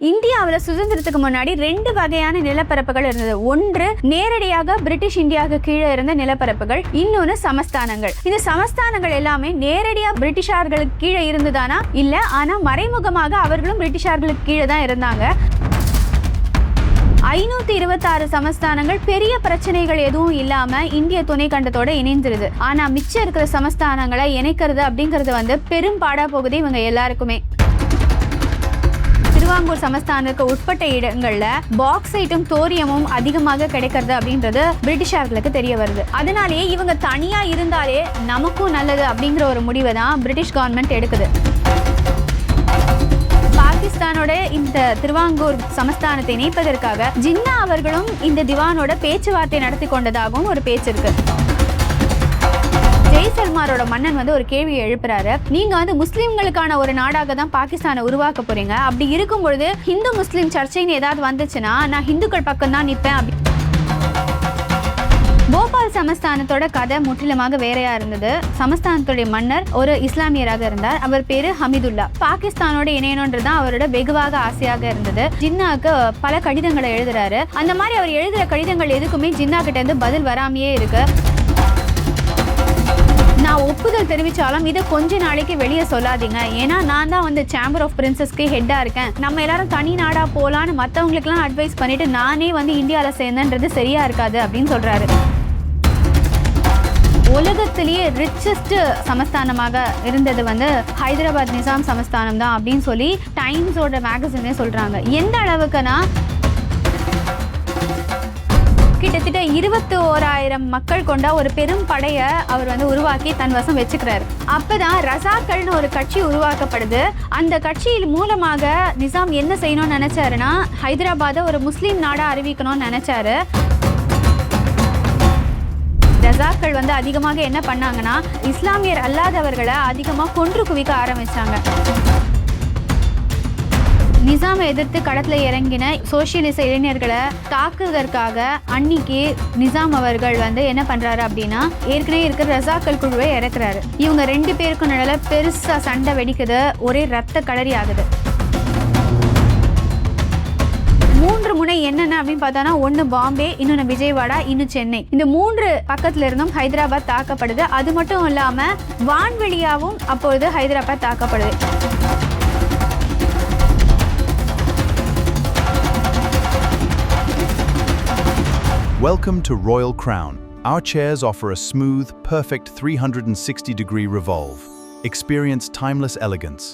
இந்தியாவில் சுதந்திரத்துக்கு முன்னாடி 2 வகையான நிலப்பரப்புகள் இருந்தது. ஒன்று நேரடியாக பிரிட்டிஷ் இந்தியாவுக்கு கீழே இருந்த நிலப்பரப்புகள், இன்னொன்னு சமஸ்தானங்கள். இந்த சமஸ்தானங்கள் எல்லாமே நேரடியா பிரிட்டிஷார்களுக்கு கீழே இருந்ததானா? இல்ல, ஆனா மறைமுகமாக அவர்களும் பிரிட்டிஷார்களுக்கு கீழே தான் இருந்தாங்க. 526 சமஸ்தானங்கள் பெரிய பிரச்சனைகள் எதுவும் இல்லாம இந்திய துணை கண்டத்தோட இணைந்துருது. ஆனா மிச்சம் இருக்கிற சமஸ்தானங்களை இணைக்கிறது அப்படிங்கிறது பெரும் பாடா போகுது இவங்க எல்லாருக்குமே. திருவாங்கூர் சமஸ்தானத்துக்கு உட்பட்ட இடங்கள்ல பாக்சைட்டும் தோரியமும் அதிகமாக கிடைக்கிறது அப்படின்றது பிரிட்டிஷார்களுக்கு தெரிய வருது. அதனாலேயே இவங்க தனியா இருந்தாலே நமக்கும் நல்லது அப்படிங்கிற ஒரு முடிவை தான் பிரிட்டிஷ் கவர்மெண்ட் எடுக்குது. பாகிஸ்தானோட இந்த திருவாங்கூர் சமஸ்தானத்தை இணைப்பதற்காக ஜின்னா அவர்களும் இந்த திவானோட பேச்சுவார்த்தை நடத்தி கொண்டதாகவும் ஒரு பேச்சு இருக்கு. ஜெய்சல்மாரோட மன்னன் ஒரு கேள்வியை எழுப்புறாரு. நீங்க முஸ்லிம்களுக்கான ஒரு நாடாக தான் பாகிஸ்தானை உருவாக்க போறீங்க. அப்படி இருக்கும் பொழுது ஹிந்து முஸ்லிம் சர்ச்சைன்னு ஏதாவது வந்துச்சுன்னா நான் ஹிந்துக்கள் பக்கம் தான் நிற்பேன். போபால் சமஸ்தானத்தோட கதை முற்றிலுமாக வேறையா இருந்தது. சமஸ்தானத்துடைய மன்னர் ஒரு இஸ்லாமியராக இருந்தார். அவர் பேரு ஹமிதுல்லா. பாகிஸ்தானோட இணையணும்ன்றதுதான் அவரோட வெகுவாக ஆசையாக இருந்தது. ஜின்னாக்கு பல கடிதங்களை எழுதுறாரு. அந்த மாதிரி அவர் எழுதுற கடிதங்கள் எதுக்குமே ஜின்னா கிட்ட இருந்து பதில் வராமையே இருக்கு. நான் ஒப்புதல் தெரிவிச்சாலும் இதை கொஞ்ச நாளைக்கு வெளியே சொல்லாதீங்க, ஏன்னா நான் தான் சேம்பர் ஆஃப் பிரின்சஸ்க்கு ஹெட்டா இருக்கேன். நம்ம எல்லாரும் தனி நாடா போலான்னு மற்றவங்களுக்குலாம் அட்வைஸ் பண்ணிட்டு நானே இந்தியாவில் சேர்ந்தன்றது சரியா இருக்காது அப்படின்னு சொல்றாரு. உலகத்திலேயே ரிச்சஸ்ட் சமஸ்தானமாக இருந்தது ஹைதராபாத் நிசாம் சமஸ்தானம் தான் அப்படின்னு சொல்லி டைம்ஸோட மேகசினே சொல்றாங்க. எந்த அளவுக்குன்னா கிட்டத்தட்ட 21,000 மக்கள் கொண்ட ஒரு பெரும் படையை அவர் உருவாக்கி தன் வசம் வச்சுக்கிறாரு. அப்பதான் ரசாக்கள்னு ஒரு கட்சி உருவாக்கப்படுது. அந்த கட்சியின் மூலமாக நிசாம் என்ன செய்யணும்னு நினைச்சாருன்னா ஹைதராபாத்தை ஒரு முஸ்லீம் நாடா அறிவிக்கணும்னு நினைச்சாரு. ரசாக்கள் அதிகமாக என்ன பண்ணாங்கன்னா இஸ்லாமியர் அல்லாதவர்களை அதிகமாக கொன்று குவிக்க ஆரம்பிச்சாங்க. நிசாமை எதிர்த்து களத்துல இறங்கின சோசியலிச இளைஞர்களை தாக்குவதற்காக அன்னைக்கு நிசாம் அவர்கள் என்ன பண்றாரு அப்படின்னா ஏற்கனவே இருக்கிற ரசாக்கள் குழுவை இறக்குறாரு. இவங்க 2 பேருக்கும் நடுல பெருசா சண்டை வெடிக்குது. ஒரே ரத்த களரி ஆகுது. 3 முனை என்னென்ன அப்படின்னு பார்த்தோன்னா, ஒன்று பாம்பே, இன்னொன்று விஜயவாடா, இன்னும் சென்னை. இந்த 3 பக்கத்துல இருந்தும் ஹைதராபாத் தாக்கப்படுது. அது மட்டும் இல்லாம வான்வெளியாவும் அப்பொழுது Hyderabad தாக்கப்படுது. Welcome to Royal Crown. Our chairs offer a smooth, perfect 360-degree revolve. Experience timeless elegance.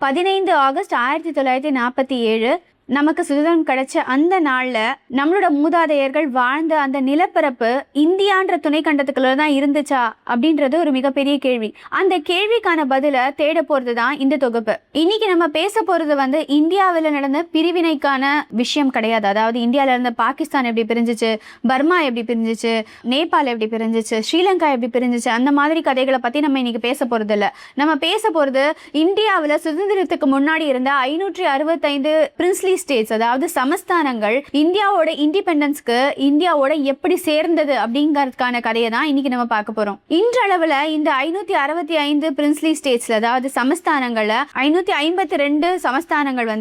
15 August 1947 நமக்கு சுதந்திரம் கிடைச்ச அந்த நாள்ல நம்மளோட மூதாதையர்கள் வாழ்ந்த அந்த நிலப்பரப்பு இந்தியான்ற துணை கண்டத்துக்குள்ள தான் இருந்துச்சா அப்படின்றது ஒரு மிகப்பெரிய கேள்வி. அந்த கேள்விக்கான பதில தேட போறதுதான் இந்த தொகுப்பு. இன்னைக்கு நம்ம பேச போறது இந்தியாவில் நடந்த பிரிவினைக்கான விஷயம் கிடையாது. அதாவது இந்தியாவில இருந்த பாகிஸ்தான் எப்படி பிரிஞ்சிச்சு, பர்மா எப்படி பிரிஞ்சிச்சு, நேபாள் எப்படி பிரிஞ்சிச்சு, ஸ்ரீலங்கா எப்படி பிரிஞ்சிச்சு, அந்த மாதிரி கதைகளை பத்தி நம்ம இன்னைக்கு பேச போறது இல்ல. நம்ம பேச போறது இந்தியாவில் சுதந்திரத்துக்கு முன்னாடி இருந்த 565 பிரின்ஸ்லி ஸ்டேட்ஸ், அதாவது சமஸ்தானங்கள் இந்தியாவோட இண்டிபெண்டன்ஸ்க்கு இந்தியாவோட எப்படி சேர்ந்தது அப்படிங்கறதுக்கான கதையை தான் இன்னைக்கு நம்ம பார்க்க போறோம். இன்றளவுல இந்த 565 பிரின்ஸ்லி ஸ்டேட்ஸ்ல, அதாவது சமஸ்தானங்கள்ல 552 சமஸ்தானங்கள்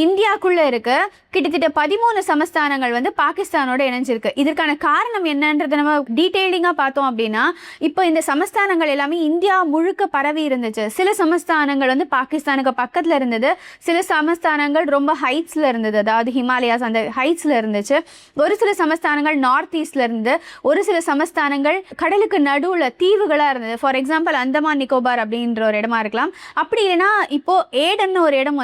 இந்தியாக்குள்ள இருக்கு. கிட்டத்தட்ட 13 சமஸ்தானங்கள் பாகிஸ்தானோட இணைஞ்சிருக்கு. இதற்கான காரணம் என்னன்றதை நம்ம டீடைலிங்கா பார்த்தோம் அப்படின்னா, இப்போ இந்த சமஸ்தானங்கள் எல்லாமே இந்தியா முழுக்க பரவி இருந்துச்சு. சில சமஸ்தானங்கள் பாகிஸ்தானுக்கு பக்கத்துல இருந்தது, சில சமஸ்தானங்கள் ரொம்ப ஹைட்ஸ்ல இருந்தது, அதாவது ஹிமாலயாஸ் அந்த ஹைட்ஸ்ல இருந்துச்சு. ஒரு சில சமஸ்தானங்கள் நார்த் ஈஸ்ட்ல இருந்து, ஒரு சில சமஸ்தானங்கள் கடலுக்கு நடுவுல தீவுகளா இருந்தது. ஃபார் எக்ஸாம்பிள் அந்தமான் நிக்கோபார் அப்படின்ற ஒரு இடமா இருக்கலாம். அப்படி இல்லைன்னா இப்போ ஏடன் ஒரு இடம்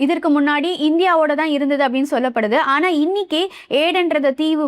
இதற்கு முன்னாடி இந்தியாவோட தான் இருந்தது அப்படின்னு சொல்லப்படுது. ஆனா இன்னைக்கு ஏடன்ற தீவு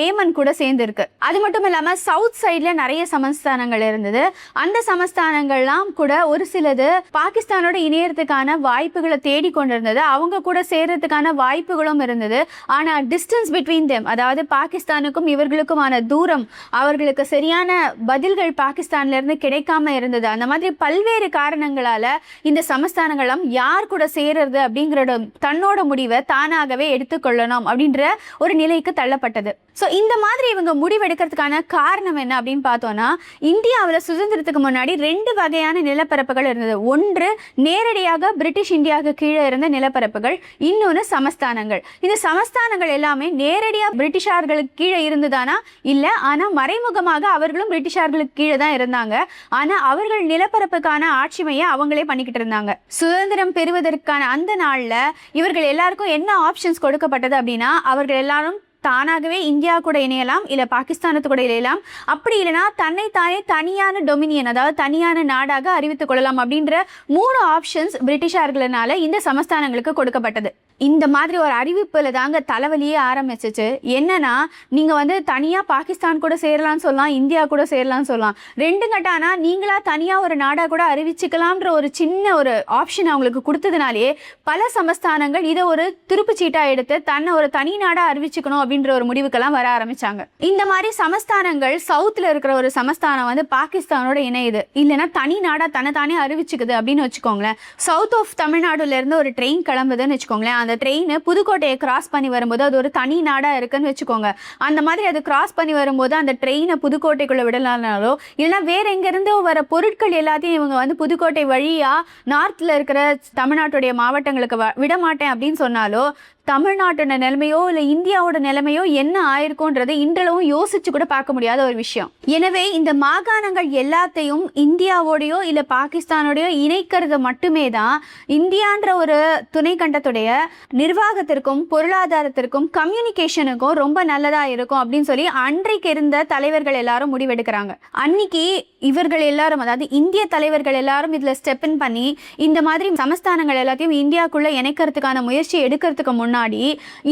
ஏமன் கூட சேர்ந்து இருக்கு. அது மட்டும் இல்லாம சவுத் சைட்ல நிறைய சமஸ்தானங்கள் இருந்தது. அந்த சமஸ்தானங்கள்லாம் கூட ஒரு சிலது பாகிஸ்தானோட இணையறதுக்கான வாய்ப்புகளை தேடி கொண்டிருந்தது. அவங்க கூட சேர்றதுக்கான வாய்ப்புகளும் இருந்தது. ஆனா டிஸ்டன்ஸ் பிட்வீன் தெம், அதாவது பாகிஸ்தானுக்கும் இவர்களுக்குமான தூரம், அவர்களுக்கு சரியான பதில்கள் பாகிஸ்தான்ல இருந்து கிடைக்காம இருந்தது. அந்த மாதிரி பல்வேறு காரணங்களால இந்த சமஸ்தானங்களும் யார் கூட சேர்றது அப்படிங்கிற தன்னோட முடிவை தானாகவே எடுத்துக்கொள்ளணும் அப்படின்ற ஒரு நிலைக்கு தள்ளப்பட்டது. ஸோ இந்த மாதிரி இவங்க முடிவெடுக்கிறதுக்கான காரணம் என்ன அப்படின்னு பார்த்தோன்னா, இந்தியாவில் சுதந்திரத்துக்கு முன்னாடி 2 வகையான நிலப்பரப்புகள் இருந்தது. ஒன்று நேரடியாக பிரிட்டிஷ் இந்தியாவுக்கு கீழே இருந்த நிலப்பரப்புகள், இன்னொன்று சமஸ்தானங்கள். இந்த சமஸ்தானங்கள் எல்லாமே நேரடியாக பிரிட்டிஷார்களுக்கு கீழே இருந்ததானா? இல்லை, ஆனால் மறைமுகமாக அவர்களும் பிரிட்டிஷார்களுக்கு கீழே தான் இருந்தாங்க. ஆனால் அவர்கள் நிலப்பரப்புக்கான ஆட்சிமையை அவங்களே பண்ணிக்கிட்டு இருந்தாங்க. சுதந்திரம் பெறுவதற்கான அந்த நாளில் இவர்கள் எல்லாருக்கும் என்ன ஆப்ஷன்ஸ் கொடுக்கப்பட்டது அப்படின்னா, அவர்கள் எல்லாரும் தானாகவே இந்தியா கூட இணையலாம், இல்லை பாகிஸ்தானத்து கூட இணையலாம், அப்படி இல்லைனா தன்னைத்தானே தனியான டொமினியன், அதாவது தனியான நாடாக அறிவித்துக் கொள்ளலாம் அப்படின்ற 3 ஆப்ஷன்ஸ் பிரிட்டிஷார்களால இந்த சமஸ்தானங்களுக்கு கொடுக்கப்பட்டது. இந்த மாதிரி ஒரு அறிவிப்பில் தாங்க தலைவலியே ஆரம்பிச்சிச்சு. என்னன்னா, நீங்கள் வந்து தனியாக பாகிஸ்தான் கூட சேரலாம்னு சொல்லலாம், இந்தியா கூட சேரலாம்னு சொல்லலாம். 2 கட்டானா நீங்களா தனியாக ஒரு நாடாக கூட அறிவிச்சுக்கலாம்ன்ற ஒரு சின்ன ஒரு ஆப்ஷன் அவங்களுக்கு கொடுத்ததுனாலே பல சமஸ்தானங்கள் இதை ஒரு துருப்புச்சீட்டாக எடுத்து தன்னை ஒரு தனி நாடாக அறிவிச்சுக்கணும் அப்படின்ற ஒரு முடிவுக்கெல்லாம் வர ஆரம்பிச்சாங்க. இந்த மாதிரி சமஸ்தானங்கள் சவுத்தில் இருக்கிற ஒரு சமஸ்தானம் வந்து பாகிஸ்தானோட இணையுது, இல்லைன்னா தனி நாடாக தன்னைத்தானே அறிவிச்சுக்குது அப்படின்னு வச்சுக்கோங்களேன். சவுத் ஆஃப் தமிழ்நாடுலேருந்து ஒரு ட்ரெயின் கிளம்புதுன்னு வச்சுக்கோங்களேன். அந்த ட்ரெயின் புதுக்கோட்டையை கிராஸ் பண்ணி வரும்போது அது ஒரு தனி நாடாக இருக்குன்னு வச்சுக்கோங்க. அந்த மாதிரி அது கிராஸ் பண்ணி வரும்போது அந்த ட்ரெயினை புதுக்கோட்டைக்குள்ளே விடலானாலோ, இல்லைனா வேற எங்கேருந்தோ வர பொருட்கள் எல்லாத்தையும் இவங்க வந்து புதுக்கோட்டை வழியாக நார்த்தில் இருக்கிற தமிழ்நாட்டுடைய மாவட்டங்களுக்கு விடமாட்டேன் அப்படின்னு சொன்னாலோ, தமிழ்நாட்டோட நிலைமையோ இல்லை இந்தியாவோட நிலைமையோ என்ன ஆயிருக்கும்ன்றது இன்றளவும் யோசிச்சு கூட பார்க்க முடியாத ஒரு விஷயம். எனவே இந்த மாகாணங்கள் எல்லாத்தையும் இந்தியாவோடையோ இல்லை பாகிஸ்தானோடையோ இணைக்கிறது மட்டுமே தான் இந்தியான்ற ஒரு துணை கண்டத்துடைய நிர்வாகத்திற்கும் பொருளாதாரத்திற்கும் கம்யூனிகேஷனுக்கும் ரொம்ப நல்லதா இருக்கும் அப்படின்னு சொல்லி அன்றைக்கு இருந்த தலைவர்கள் எல்லாரும் முடிவெடுக்கிறாங்க. அன்னைக்கு இவர்கள் எல்லாரும், அதாவது இந்திய தலைவர்கள் எல்லாரும் இதுல ஸ்டெப் இன் பண்ணி இந்த மாதிரி சமஸ்தானங்கள் எல்லாத்தையும் இந்தியாக்குள்ள இணைக்கிறதுக்கான முயற்சி எடுக்கிறதுக்கு முன்னாடி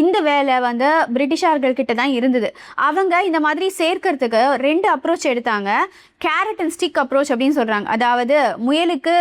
இந்த வேலை வந்து பிரிட்டிஷார்கள் கிட்ட தான் இருந்தது. அவங்க இந்த மாதிரி சேர்க்கறதுக்கு 2 அப்ரோச் எடுத்தாங்க. கேரட் அண்ட் ஸ்டிக் அப்ரோச் அப்படின்னு சொல்றாங்க. அதாவது முயலுக்கு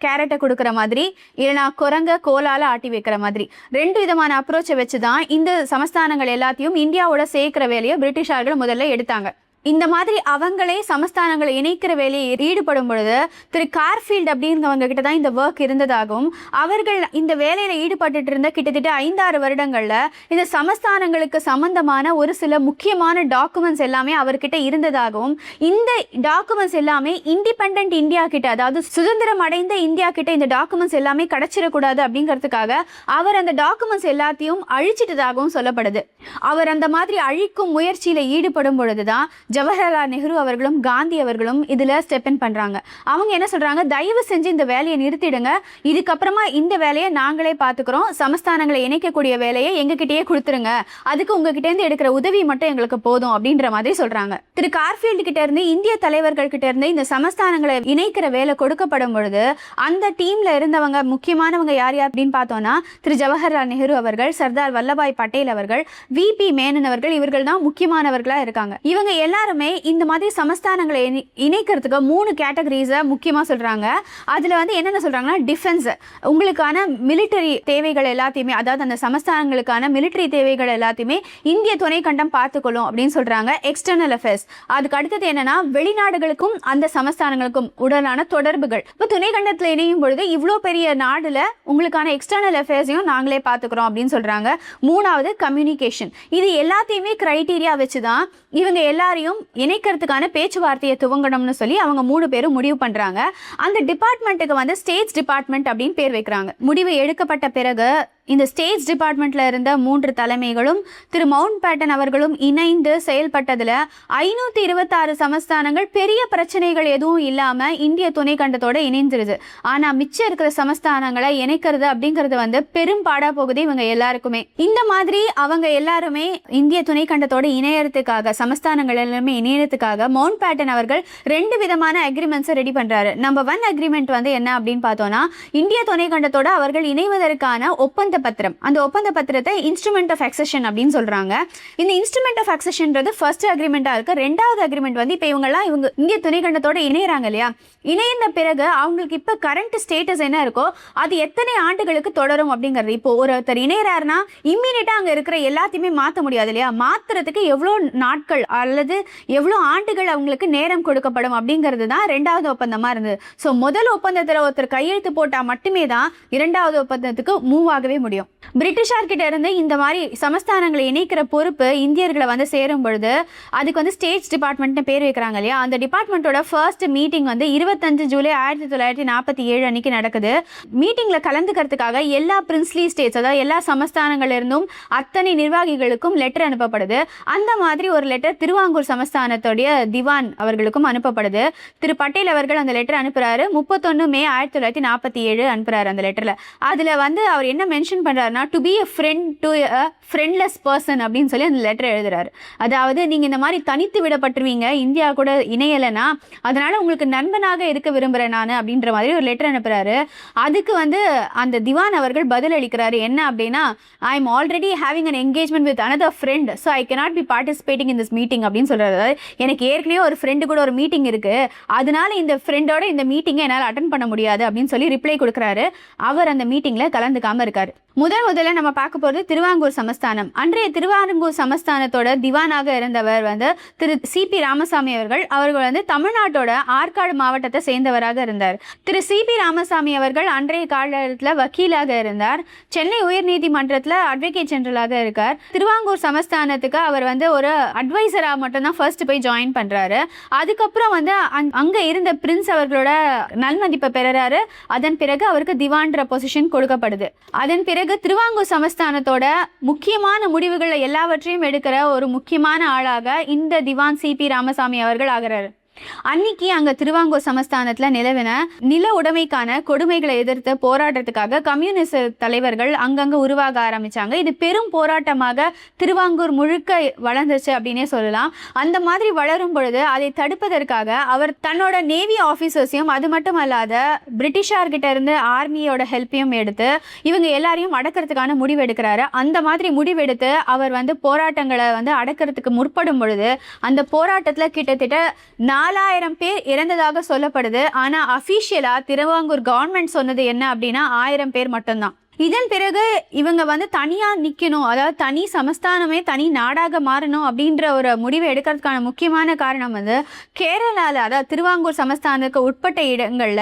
கேரட்டை கொடுக்குற மாதிரி, இல்லைனா குரங்க கோலால் ஆட்டி வைக்கிற மாதிரி 2 விதமான அப்ரோச்சை வச்சு தான் இந்த சமஸ்தானங்கள் எல்லாத்தையும் இந்தியாவோட சேர்க்கிற வேலையை பிரிட்டிஷார்கள் முதல்ல எடுத்தாங்க. இந்த மாதிரி அவங்களே சமஸ்தானங்களை இணைக்கிற வேலையை ஈடுபடும் பொழுது திரு கார்ஃபீல்ட் அப்படிங்கிறவங்க கிட்ட தான் இந்த ஒர்க் இருந்ததாகவும், அவர்கள் இந்த வேலையில் ஈடுபட்டு இருந்த கிட்டத்தட்ட 5-6 வருடங்களில் இந்த சமஸ்தானங்களுக்கு சம்பந்தமான ஒரு சில முக்கியமான டாக்குமெண்ட்ஸ் எல்லாமே அவர்கிட்ட இருந்ததாகவும், இந்த டாக்குமெண்ட்ஸ் எல்லாமே இண்டிபெண்ட் இந்தியா கிட்ட, அதாவது சுதந்திரம் அடைந்த இந்தியா கிட்ட இந்த டாக்குமெண்ட்ஸ் எல்லாமே கிடைச்சிடக்கூடாது அப்படிங்கிறதுக்காக அவர் அந்த டாக்குமெண்ட்ஸ் எல்லாத்தையும் அழிச்சிட்டதாகவும் சொல்லப்படுது. அவர் அந்த மாதிரி அழிக்கும் முயற்சியில் ஈடுபடும் பொழுதுதான் ஜவஹர்லால் நேரு அவர்களும் காந்தி அவர்களும் இதில் ஸ்டெப் இன் பண்ணுறாங்க. அவங்க என்ன சொல்கிறாங்க, தயவு செஞ்சு இந்த வேலையை நிறுத்திடுங்க, இதுக்கப்புறமா இந்த வேலையை நாங்களே பார்த்துக்கிறோம், சமஸ்தானங்களை இணைக்கக்கூடிய வேலையை எங்ககிட்டயே கொடுத்துருங்க, அதுக்கு உங்ககிட்டேருந்து எடுக்கிற உதவி மட்டும் எங்களுக்கு போதும் அப்படின்ற மாதிரி சொல்கிறாங்க. திரு கார்ஃபீல்டு கிட்ட இருந்து இந்திய தலைவர்கள் கிட்ட இருந்து இந்த சமஸ்தானங்களை இணைக்கிற வேலை கொடுக்கப்படும் பொழுது அந்த டீமில் இருந்தவங்க முக்கியமானவங்க யார் யார் அப்படின்னு பார்த்தோன்னா, திரு ஜவஹர்லால் நேரு அவர்கள், சர்தார் வல்லபாய் பட்டேல் அவர்கள், விபி மேனன் அவர்கள், இவர்கள் தான் முக்கியமானவர்களாக இருக்காங்க. இவங்க எல்லாருமே இந்த மாதிரி சமஸ்தானங்களை இணைக்கிறதுக்கு 3 கேட்டகரிஸை முக்கியமாக சொல்கிறாங்க. அதில் வந்து என்னென்ன சொல்கிறாங்கன்னா, டிஃபென்ஸ், உங்களுக்கான மிலிட்டரி தேவைகள் எல்லாத்தையுமே, அதாவது அந்த சமஸ்தானங்களுக்கான மிலிட்டரி தேவைகள் எல்லாத்தையுமே இந்திய துணை கண்டம் பார்த்துக்கொள்ளும் அப்படின்னு சொல்கிறாங்க. எக்ஸ்டர்னல் அஃபேர்ஸ், அதுக்கு அடுத்தது என்னன்னா, வெளிநாடுகளுக்கும் அந்த சமஸ்தானங்களுக்கும் உடனான தொடர்புகள். இப்போ துணை கண்டத்தில் இணையும் பொழுது இவ்வளோ பெரிய நாடுல உங்களுக்கான எக்ஸ்டர்னல் அஃபேர்ஸையும் நாங்களே பார்த்துக்கிறோம் அப்படின்னு சொல்கிறாங்க. 3வது கம்யூனிகேஷன். இது எல்லாத்தையுமே கிரைட்டீரியா வச்சு தான் இவங்க எல்லாரையும் இணைக்கிறதுக்கான பேச்சுவார்த்தையை துவங்கணும்னு சொல்லி அவங்க 3 பேரும் முடிவு பண்றாங்க. அந்த டிபார்ட்மெண்ட்டுக்கு வந்து ஸ்டேட்ஸ் டிபார்ட்மெண்ட் அப்படின்னு பேர் வைக்கிறாங்க. முடிவு எடுக்கப்பட்ட பிறகு இந்த ஸ்டேட்ஸ் டிபார்ட்மெண்ட்ல இருந்த 3 தலைமைகளும் திரு மவுண்ட் பேட்டன் அவர்களும் இணைந்து செயல்பட்டதுல 526 சமஸ்தானங்கள் பெரிய பிரச்சனைகள் எதுவும் இல்லாம இந்திய துணை கண்டத்தோட இணைந்துருது. ஆனா மிச்சம் இருக்கிற சமஸ்தானங்களை இணைக்கிறது அப்படிங்கிறது வந்து பெரும் பாடா போகுது இவங்க எல்லாருக்குமே. இந்த மாதிரி அவங்க எல்லாருமே இந்திய துணை கண்டத்தோட இணையறதுக்காக, சமஸ்தானங்கள் எல்லாமே இணையறதுக்காக மவுண்ட் பேட்டன் அவர்கள் 2 விதமான அக்ரிமெண்ட்ஸை ரெடி பண்றாரு. நம்பர் 1 அக்ரிமெண்ட் வந்து என்ன அப்படின்னு பார்த்தோம்னா, இந்திய துணை கண்டத்தோட அவர்கள் இணைவதற்கான ஒப்பந்த பத்திரம். அந்த ஒப்பந்த பத்திரத்தை இன்ஸ்ட்ருமெண்ட் ஆஃப் அக்செஷன் அப்படின்னு சொல்றாங்க. இந்த இன்ஸ்ட்ருமெண்ட் ஆஃப் அக்செஷன்றது ஃபர்ஸ்ட் அக்ரிமெண்டா இருக்கு. 2வது அக்ரிமெண்ட் வந்து இப்போ இவங்க இந்திய துணை கண்டத்தோட இணையறாங்க இல்லையா, இணைந்த பிறகு அவங்களுக்கு இப்ப கரண்ட் ஸ்டேட்டஸ் என்ன இருக்கோ அது எத்தனை ஆண்டுகளுக்கு தொடரும் அப்படிங்கிறது. இப்போ ஒருத்தர் இணையறாருன்னா இம்மீடியட்டா அங்க இருக்கிற எல்லாத்தையுமே மாற்ற முடியாது இல்லையா, மாத்துறதுக்கு எவ்வளோ நாட்கள் அல்லது எவ்வளோ ஆண்டுகள் அவங்களுக்கு நேரம் கொடுக்கப்படும் அப்படிங்கிறது தான் 2வது ஒப்பந்தமா இருந்தது. ஸோ முதல் ஒப்பந்தத்தில் ஒருத்தர் கையெழுத்து போட்டா மட்டுமே தான் 2வது ஒப்பந்தத்துக்கு மூவ் ஆகவே முடியும். பிரிட்டிஷார் கிட்ட இருந்து இந்த மாதிரி சமஸ்தானங்களை இணைக்கிற பொறுப்பு இந்தியர்களை வந்து சேரும் பொழுது அதுக்கு வந்து ஸ்டேட்ஸ் டிபார்ட்மெண்ட்னு பேர் வைக்கிறாங்க இல்லையா, அந்த டிபார்ட்மெண்ட்டோட ஃபர்ஸ்ட் மீட்டிங் வந்து 25 ஜூலை 1947 அன்னைக்கு நடக்குது. மீட்டிங்ல கலந்துக்கிறதுக்காக எல்லா பிரின்ஸ்லி ஸ்டேட்ஸ், அதாவது எல்லா சமஸ்தானங்கள்ல இருந்தும் அத்தனை நிர்வாகிகளுக்கும் லெட்டர் அனுப்பப்படுது. அந்த மாதிரி ஒரு லெட்டர் திருவாங்கூர் சமஸ்தானத்துடைய திவான் அவர்களுக்கும் அனுப்பப்படுது. திரு பட்டேல் அவர்கள் அந்த லெட்டர் அனுப்புறாரு. 31 மே 1947 அனுப்புறாரு. அந்த லெட்டர்ல அதுல வந்து அவர் என்ன மென்ஷன் பண்றாருன்னா, to be a friend to a friendless person அப்படின்னு சொல்லி அந்த லெட்டர் எழுதுறாரு. அதாவது நீங்க இந்த மாதிரி தனித்து விடப்பட்டுருவீங்க, இந்தியா கூட இணையலைன்னா, அதனால உங்களுக்கு நண்பனாக இருக்க விரும்புறேன் நான் அப்படின்ற மாதிரி ஒரு லெட்டர் அனுப்புறாரு. அதுக்கு வந்து அந்த திவான் அவர்கள் பதில் அளிக்கிறாரு. என்ன அப்படின்னா, I am already having an engagement with another friend, so I cannot be participating in this meeting அப்படின்னு சொல்றாரு. அதாவது எனக்கு ஏற்கனவே ஒரு ஃப்ரெண்டு கூட ஒரு மீட்டிங் இருக்கு, அதனால இந்த ஃப்ரெண்டோட இந்த மீட்டிங்கை என்னால் அட்டன் பண்ண முடியாது அப்படின்னு சொல்லி ரிப்ளை கொடுக்குறாரு. அவர் அந்த மீட்டிங்ல கலந்துக்காம இருக்காரு. முதல்ல நம்ம பார்க்க போகிறது திருவாங்கூர் சமஸ்தானம். அன்றைய திருவாங்கூர் சமஸ்தானத்தோட திவானாக இருந்தவர் வந்து திரு சிபி ராமசாமி அவர்கள் வந்து தமிழ்நாட்டோட ஆற்காடு மாவட்டத்தை சேர்ந்தவராக இருந்தார். திரு சிபி ராமசாமி அவர்கள் அன்றைய காலத்தில் வக்கீலாக இருந்தார். சென்னை உயர்நீதிமன்றத்தில் அட்வொகேட் ஜெனரலாக இருக்கார். திருவாங்கூர் சமஸ்தானத்துக்கு அவர் வந்து ஒரு அட்வைசராக மட்டும்தான் ஃபர்ஸ்ட் போய் ஜாயின் பண்றாரு. அதுக்கப்புறம் வந்து அங்க இருந்த பிரின்ஸ் அவர்களோட நன்மதிப்பை பெறாரு. அதன் பிறகு அவருக்கு திவான்ற பொசிஷன் கொடுக்கப்படுது. அதன் பிறகு திருவாங்கூர் சமஸ்தானத்தோட முக்கியமான முடிவுகளை எல்லாவற்றையும் எடுக்கிற ஒரு முக்கியமான ஆளாக இந்த திவான் சிபி ராமசாமி அவர்கள் ஆகிறார். அன்னைக்கு அங்க திருவாங்கூர் சமஸ்தானத்துல நிலவின நில உடைமைக்கான கொடுமைகளை எதிர்த்து போராட்டத்துக்காக கம்யூனிஸ்ட் தலைவர்கள் அங்கங்க உருவாக ஆரம்பிச்சாங்க. இது பெரும் போராட்டமாக திருவாங்கூர் முழுக்க வளர்ந்துச்சு அப்படின்னே சொல்லலாம். அந்த மாதிரி வளரும் பொழுது அதை தடுப்பதற்காக அவர் தன்னோட நேவி ஆஃபீஸர்ஸையும் அது மட்டும் அல்லாத பிரிட்டிஷார்கிட்ட இருந்து ஆர்மியோட ஹெல்ப்பையும் எடுத்து இவங்க எல்லாரையும் அடக்கிறதுக்கான முடிவு எடுக்கிறாரு. அந்த மாதிரி முடிவெடுத்து அவர் வந்து போராட்டங்களை வந்து அடக்கிறதுக்கு முற்படும் பொழுது அந்த போராட்டத்துல கிட்டத்தட்ட 4000 பேர் இறந்ததாக சொல்லப்படுது. ஆனா அஃபீஷியலா திருவாங்கூர் கவர்மெண்ட் சொன்னது என்ன அப்படின்னா 1000 பேர் மட்டும்தான். இதன் பிறகு இவங்க வந்து தனியா நிக்கணும், அதாவது தனி சமஸ்தானமே தனி நாடாக மாறணும் அப்படின்ற ஒரு முடிவை எடுக்கிறதுக்கான முக்கியமான காரணம் வந்து கேரளால, அதாவது திருவாங்கூர் சமஸ்தானத்துக்கு உட்பட்ட இடங்கள்ல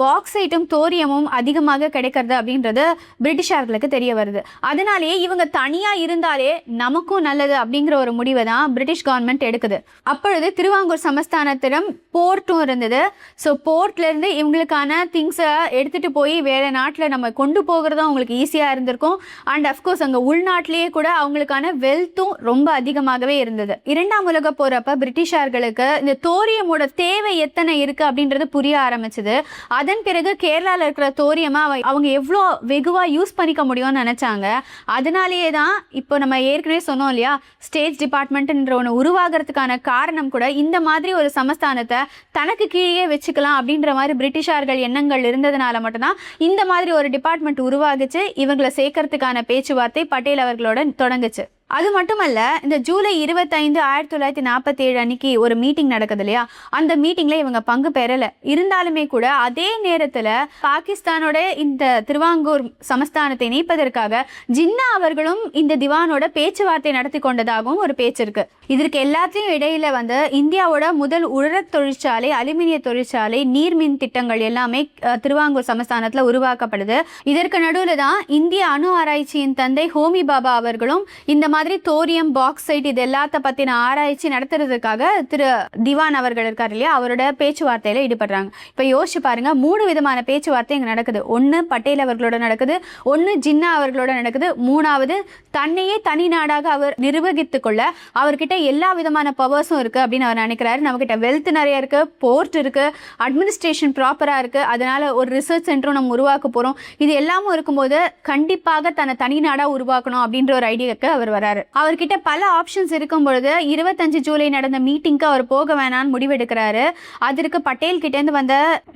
பாக்சைட்டும் தோரியமும் அதிகமாக கிடைக்கிறது அப்படின்றது பிரிட்டிஷார்களுக்கு தெரிய வருது. அதனாலேயே இவங்க தனியா இருந்தாலே நமக்கும் நல்லது அப்படிங்கிற ஒரு முடிவை தான் பிரிட்டிஷ் கவர்மெண்ட் எடுக்குது. அப்பொழுது திருவாங்கூர் சமஸ்தானத்திடம் போர்ட்டும் இருந்தது. ஸோ போர்ட்ல இருந்து இவங்களுக்கான திங்ஸை எடுத்துட்டு போய் வேற நாட்டில் நம்ம கொண்டு போகிறதும் அவங்களுக்கு ஈஸியாக இருந்திருக்கும். அண்ட் அஃப்கோர்ஸ் அங்கே உள்நாட்டிலேயே கூட அவங்களுக்கான வெல்த்தும் ரொம்ப அதிகமாகவே இருந்தது. 2ஆம் உலக போறப்ப பிரிட்டிஷார்களுக்கு இந்த தோரியமோட தேவை எத்தனை இருக்கு அப்படின்றது புரிய ஆரம்பிச்சது. அதன் பிறகு கேரளாவில் இருக்கிற தோரியமா அவங்க எவ்வளோ வெகுவா யூஸ் பண்ணிக்க முடியும்னு நினைச்சாங்க. அதனாலேயே தான் இப்போ நம்ம ஏற்கனவே சொன்னோம் இல்லையா, ஸ்டேட் டிபார்ட்மெண்ட்ன்ற ஒன்று உருவாகிறதுக்கான காரணம் கூட இந்த மாதிரி ஒரு சமஸ்தானத்தை தனக்கு கீழே வச்சுக்கலாம் அப்படின்ற மாதிரி பிரிட்டிஷார்கள் எண்ணங்கள் இருந்ததுனால மட்டும்தான் இந்த மாதிரி ஒரு டிபார்ட்மெண்ட் உருவாகிச்சு. இவங்களை சேர்க்கறதுக்கான பேச்சுவார்த்தை பட்டேல் அவர்களோட தொடங்குச்சு. அது மட்டுமல்ல, இந்த ஜூலை 25, 1947 அன்னைக்கு ஒரு மீட்டிங் நடக்குது இல்லையா, அந்த மீட்டிங்ல இவங்க பங்கு பெறல. இருந்தாலுமே கூட அதே நேரத்துல பாகிஸ்தானோட இந்த திருவாங்கூர் சமஸ்தானத்தை இணைப்பதற்காக ஜின்னா அவர்களும் இந்த திவானோட பேச்சுவார்த்தை நடத்தி கொண்டதாகவும் ஒரு பேச்சு இருக்கு. இதற்கு எல்லாத்தையும் இடையில வந்து இந்தியாவோட முதல் உரத் தொழிற்சாலை, அலுமினிய தொழிற்சாலை, நீர்மின் திட்டங்கள் எல்லாமே திருவாங்கூர் சமஸ்தானத்துல உருவாக்கப்படுது. இதற்கு நடுவுல தான் இந்திய அணு ஆராய்ச்சியின் தந்தை ஹோமி பாபா அவர்களும் இந்த மாதிரி தோரியம், பாக்சைட் இது எல்லாத்த பத்தின ஆராய்ச்சி நடத்துறதுக்காக திரு திவான் அவர்கள் இருக்காரு இல்லையா, அவரோட பேச்சுவார்த்தையில ஈடுபடுறாங்க. இப்ப யோசிச்சு பாருங்க, 3 விதமான பேச்சுவார்த்தை இங்க நடக்குது. ஒன்னு பட்டேல் அவர்களோட நடக்குது, ஒன்னு ஜின்னா அவர்களோட நடக்குது, 3வது தன்னையே தனி நாடாக அவர் நிர்வகித்துக் கொள்ள அவர்கிட்ட எல்லா விதமான பவர்ஸும் இருக்கு அப்படின்னு அவர் நினைக்கிறாரு. நம்ம கிட்ட வெல்த் நிறைய இருக்கு, போர்ட் இருக்கு, அட்மினிஸ்ட்ரேஷன் ப்ராப்பரா இருக்கு, அதனால ஒரு ரிசர்ச் சென்டரும் நம்ம உருவாக்க போறோம். இது எல்லாமும் இருக்கும்போது கண்டிப்பாக தன்னை தனி நாடா உருவாக்கணும் அப்படின்ற ஒரு ஐடியாவுக்கு அவர் வராரு. அவர்கிட்ட பல ஆப்ஷன்ஸ் இருக்கும் பொழுது 25 ஜூலை நடந்த மீட்டிங்க்கு அவர் போக வேணான்னு முடிவெடுக்கிறாரு. அதற்கு பட்டேல் கிட்ட இருந்து வந்த